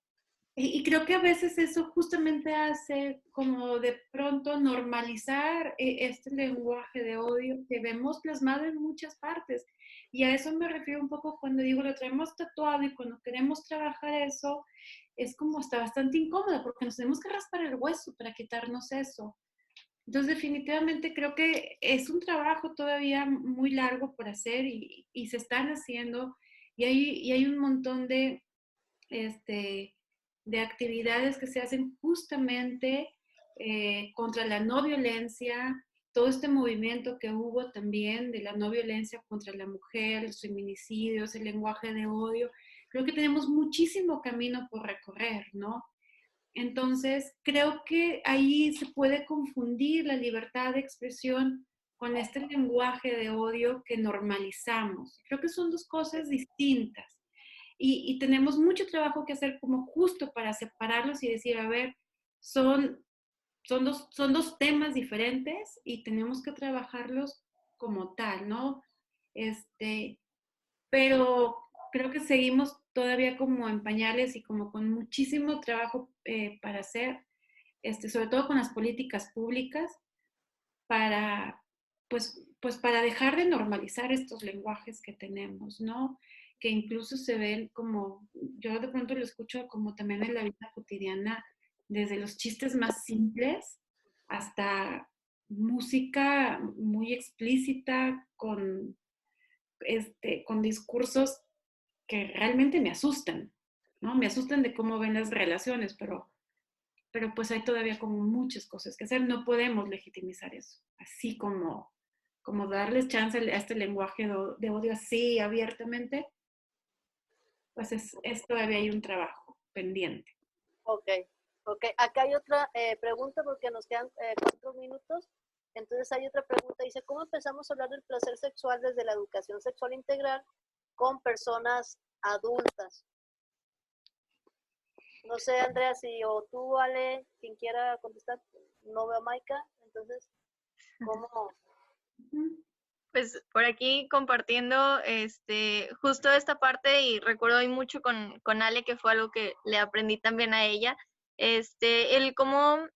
y creo que a veces eso justamente hace como de pronto normalizar este lenguaje de odio que vemos plasmado en muchas partes. Y a eso me refiero un poco cuando digo lo traemos tatuado y cuando queremos trabajar eso, es como está bastante incómodo porque nos tenemos que raspar el hueso para quitarnos eso. Entonces definitivamente creo que es un trabajo todavía muy largo por hacer y se están haciendo y hay un montón de actividades que se hacen justamente contra la no violencia, todo este movimiento que hubo también de la no violencia contra la mujer, los feminicidios, el lenguaje de odio. Creo que tenemos muchísimo camino por recorrer, ¿no? Entonces, creo que ahí se puede confundir la libertad de expresión con este lenguaje de odio que normalizamos. Creo que son dos cosas distintas. Y tenemos mucho trabajo que hacer como justo para separarlos y decir, a ver, son dos temas diferentes y tenemos que trabajarlos como tal, ¿no? Pero creo que seguimos todavía como en pañales y como con muchísimo trabajo para hacer, sobre todo con las políticas públicas, para, pues para dejar de normalizar estos lenguajes que tenemos, ¿no? Que incluso se ven como, yo de pronto lo escucho como también en la vida cotidiana, desde los chistes más simples hasta música muy explícita con discursos que realmente me asustan, ¿no? Me asustan de cómo ven las relaciones, pero pues hay todavía como muchas cosas que hacer. No podemos legitimizar eso, así como darles chance a este lenguaje de odio así abiertamente, pues es todavía hay un trabajo pendiente. Ok. Acá hay otra pregunta porque nos quedan 4 minutos. Entonces hay otra pregunta, dice, ¿cómo empezamos a hablar del placer sexual desde la educación sexual integral con personas adultas? No sé, Andrea, si o tú, Ale, quien quiera contestar, no veo a Maika, entonces, ¿cómo? Pues por aquí compartiendo justo esta parte y recuerdo hoy mucho con Ale, que fue algo que le aprendí también a ella, el cómo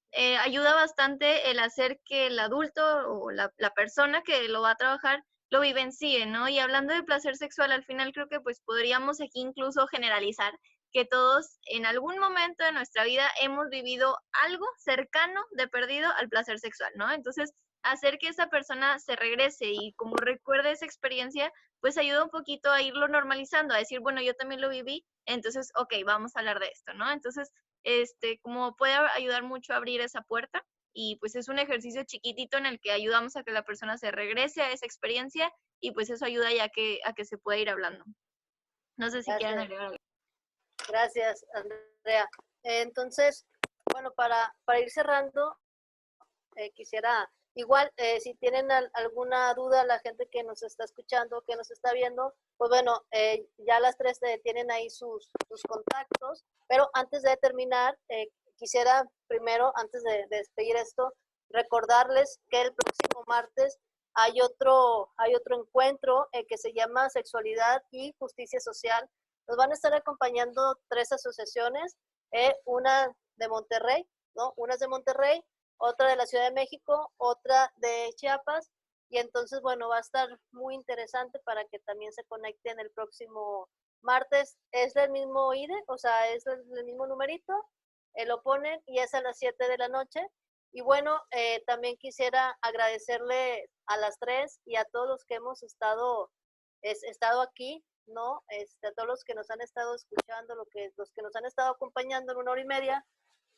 ayuda bastante el hacer que el adulto o la persona que lo va a trabajar lo vivencien, ¿no? Y hablando de placer sexual, al final creo que pues podríamos aquí incluso generalizar que todos en algún momento de nuestra vida hemos vivido algo cercano de perdido al placer sexual, ¿no? Entonces, hacer que esa persona se regrese y como recuerde esa experiencia, pues ayuda un poquito a irlo normalizando, a decir, bueno, yo también lo viví, entonces, ok, vamos a hablar de esto, ¿no? Entonces, como puede ayudar mucho a abrir esa puerta y pues es un ejercicio chiquitito en el que ayudamos a que la persona se regrese a esa experiencia y pues eso ayuda ya a que se pueda ir hablando. No sé si quieren Gracias. agregar algo. Gracias, Andrea. Entonces, bueno, para ir cerrando, quisiera, igual, si tienen alguna duda, la gente que nos está escuchando, que nos está viendo, pues bueno, ya las tres tienen ahí sus contactos, pero antes de terminar, quisiera primero, antes de despedir esto, recordarles que el próximo martes hay otro encuentro que se llama Sexualidad y Justicia Social. Nos van a estar acompañando 3 asociaciones, una de Monterrey, ¿no? Una es de Monterrey, otra de la Ciudad de México, otra de Chiapas, y entonces, bueno, va a estar muy interesante para que también se conecten el próximo martes. Es el mismo IDE, o sea, es el mismo numerito, lo ponen y es a las 7 de la noche. Y bueno, también quisiera agradecerle a las 3 y a todos los que hemos estado aquí, ¿no? A todos los que nos han estado escuchando, los que nos han estado acompañando en 1 hora y media.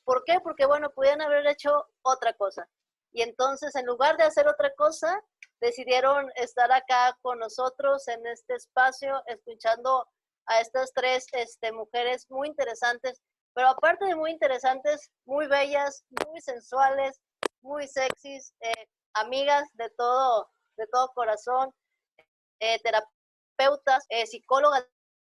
¿Por qué? Porque, bueno, pudieran haber hecho otra cosa. Y entonces, en lugar de hacer otra cosa, decidieron estar acá con nosotros en este espacio, escuchando a estas 3 mujeres muy interesantes, pero aparte de muy interesantes, muy bellas, muy sensuales, muy sexys, amigas de todo corazón, terapeutas, psicólogas,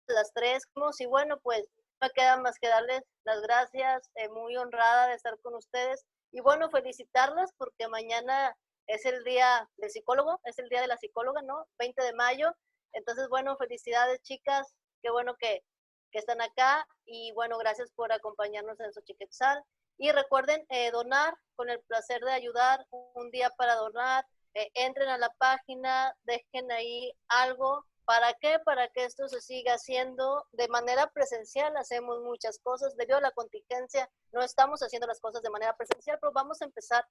las 3, y bueno, pues no me queda más que darles las gracias, muy honrada de estar con ustedes, y bueno, felicitarlas porque mañana es el día del psicólogo, es el día de la psicóloga, ¿no? 20 de mayo, entonces bueno, felicidades chicas, qué bueno que están acá, y bueno, gracias por acompañarnos en Xochiquetzal, y recuerden donar, con el placer de ayudar, un día para donar, entren a la página, dejen ahí algo. ¿Para qué? Para que esto se siga haciendo de manera presencial. Hacemos muchas cosas. Debido a la contingencia, no estamos haciendo las cosas de manera presencial, pero vamos a empezar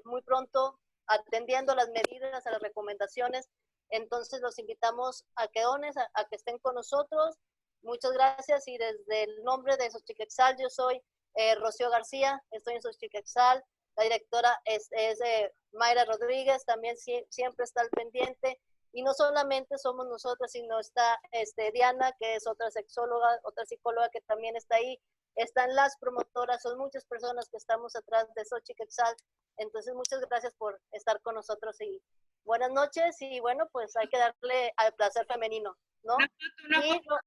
muy pronto atendiendo las medidas, a las recomendaciones. Entonces, los invitamos a que donen, a que estén con nosotros. Muchas gracias, y desde el nombre de Xochiquetzal, yo soy Rocío García, estoy en Xochiquetzal. La directora es Mayra Rodríguez, también siempre está al pendiente. Y no solamente somos nosotros, sino está Diana, que es otra sexóloga, otra psicóloga que también está ahí. Están las promotoras, son muchas personas que estamos atrás de Xochiquetzal. Entonces, muchas gracias por estar con nosotros y buenas noches. Y bueno, pues hay que darle al placer femenino, ¿no? Una y, foto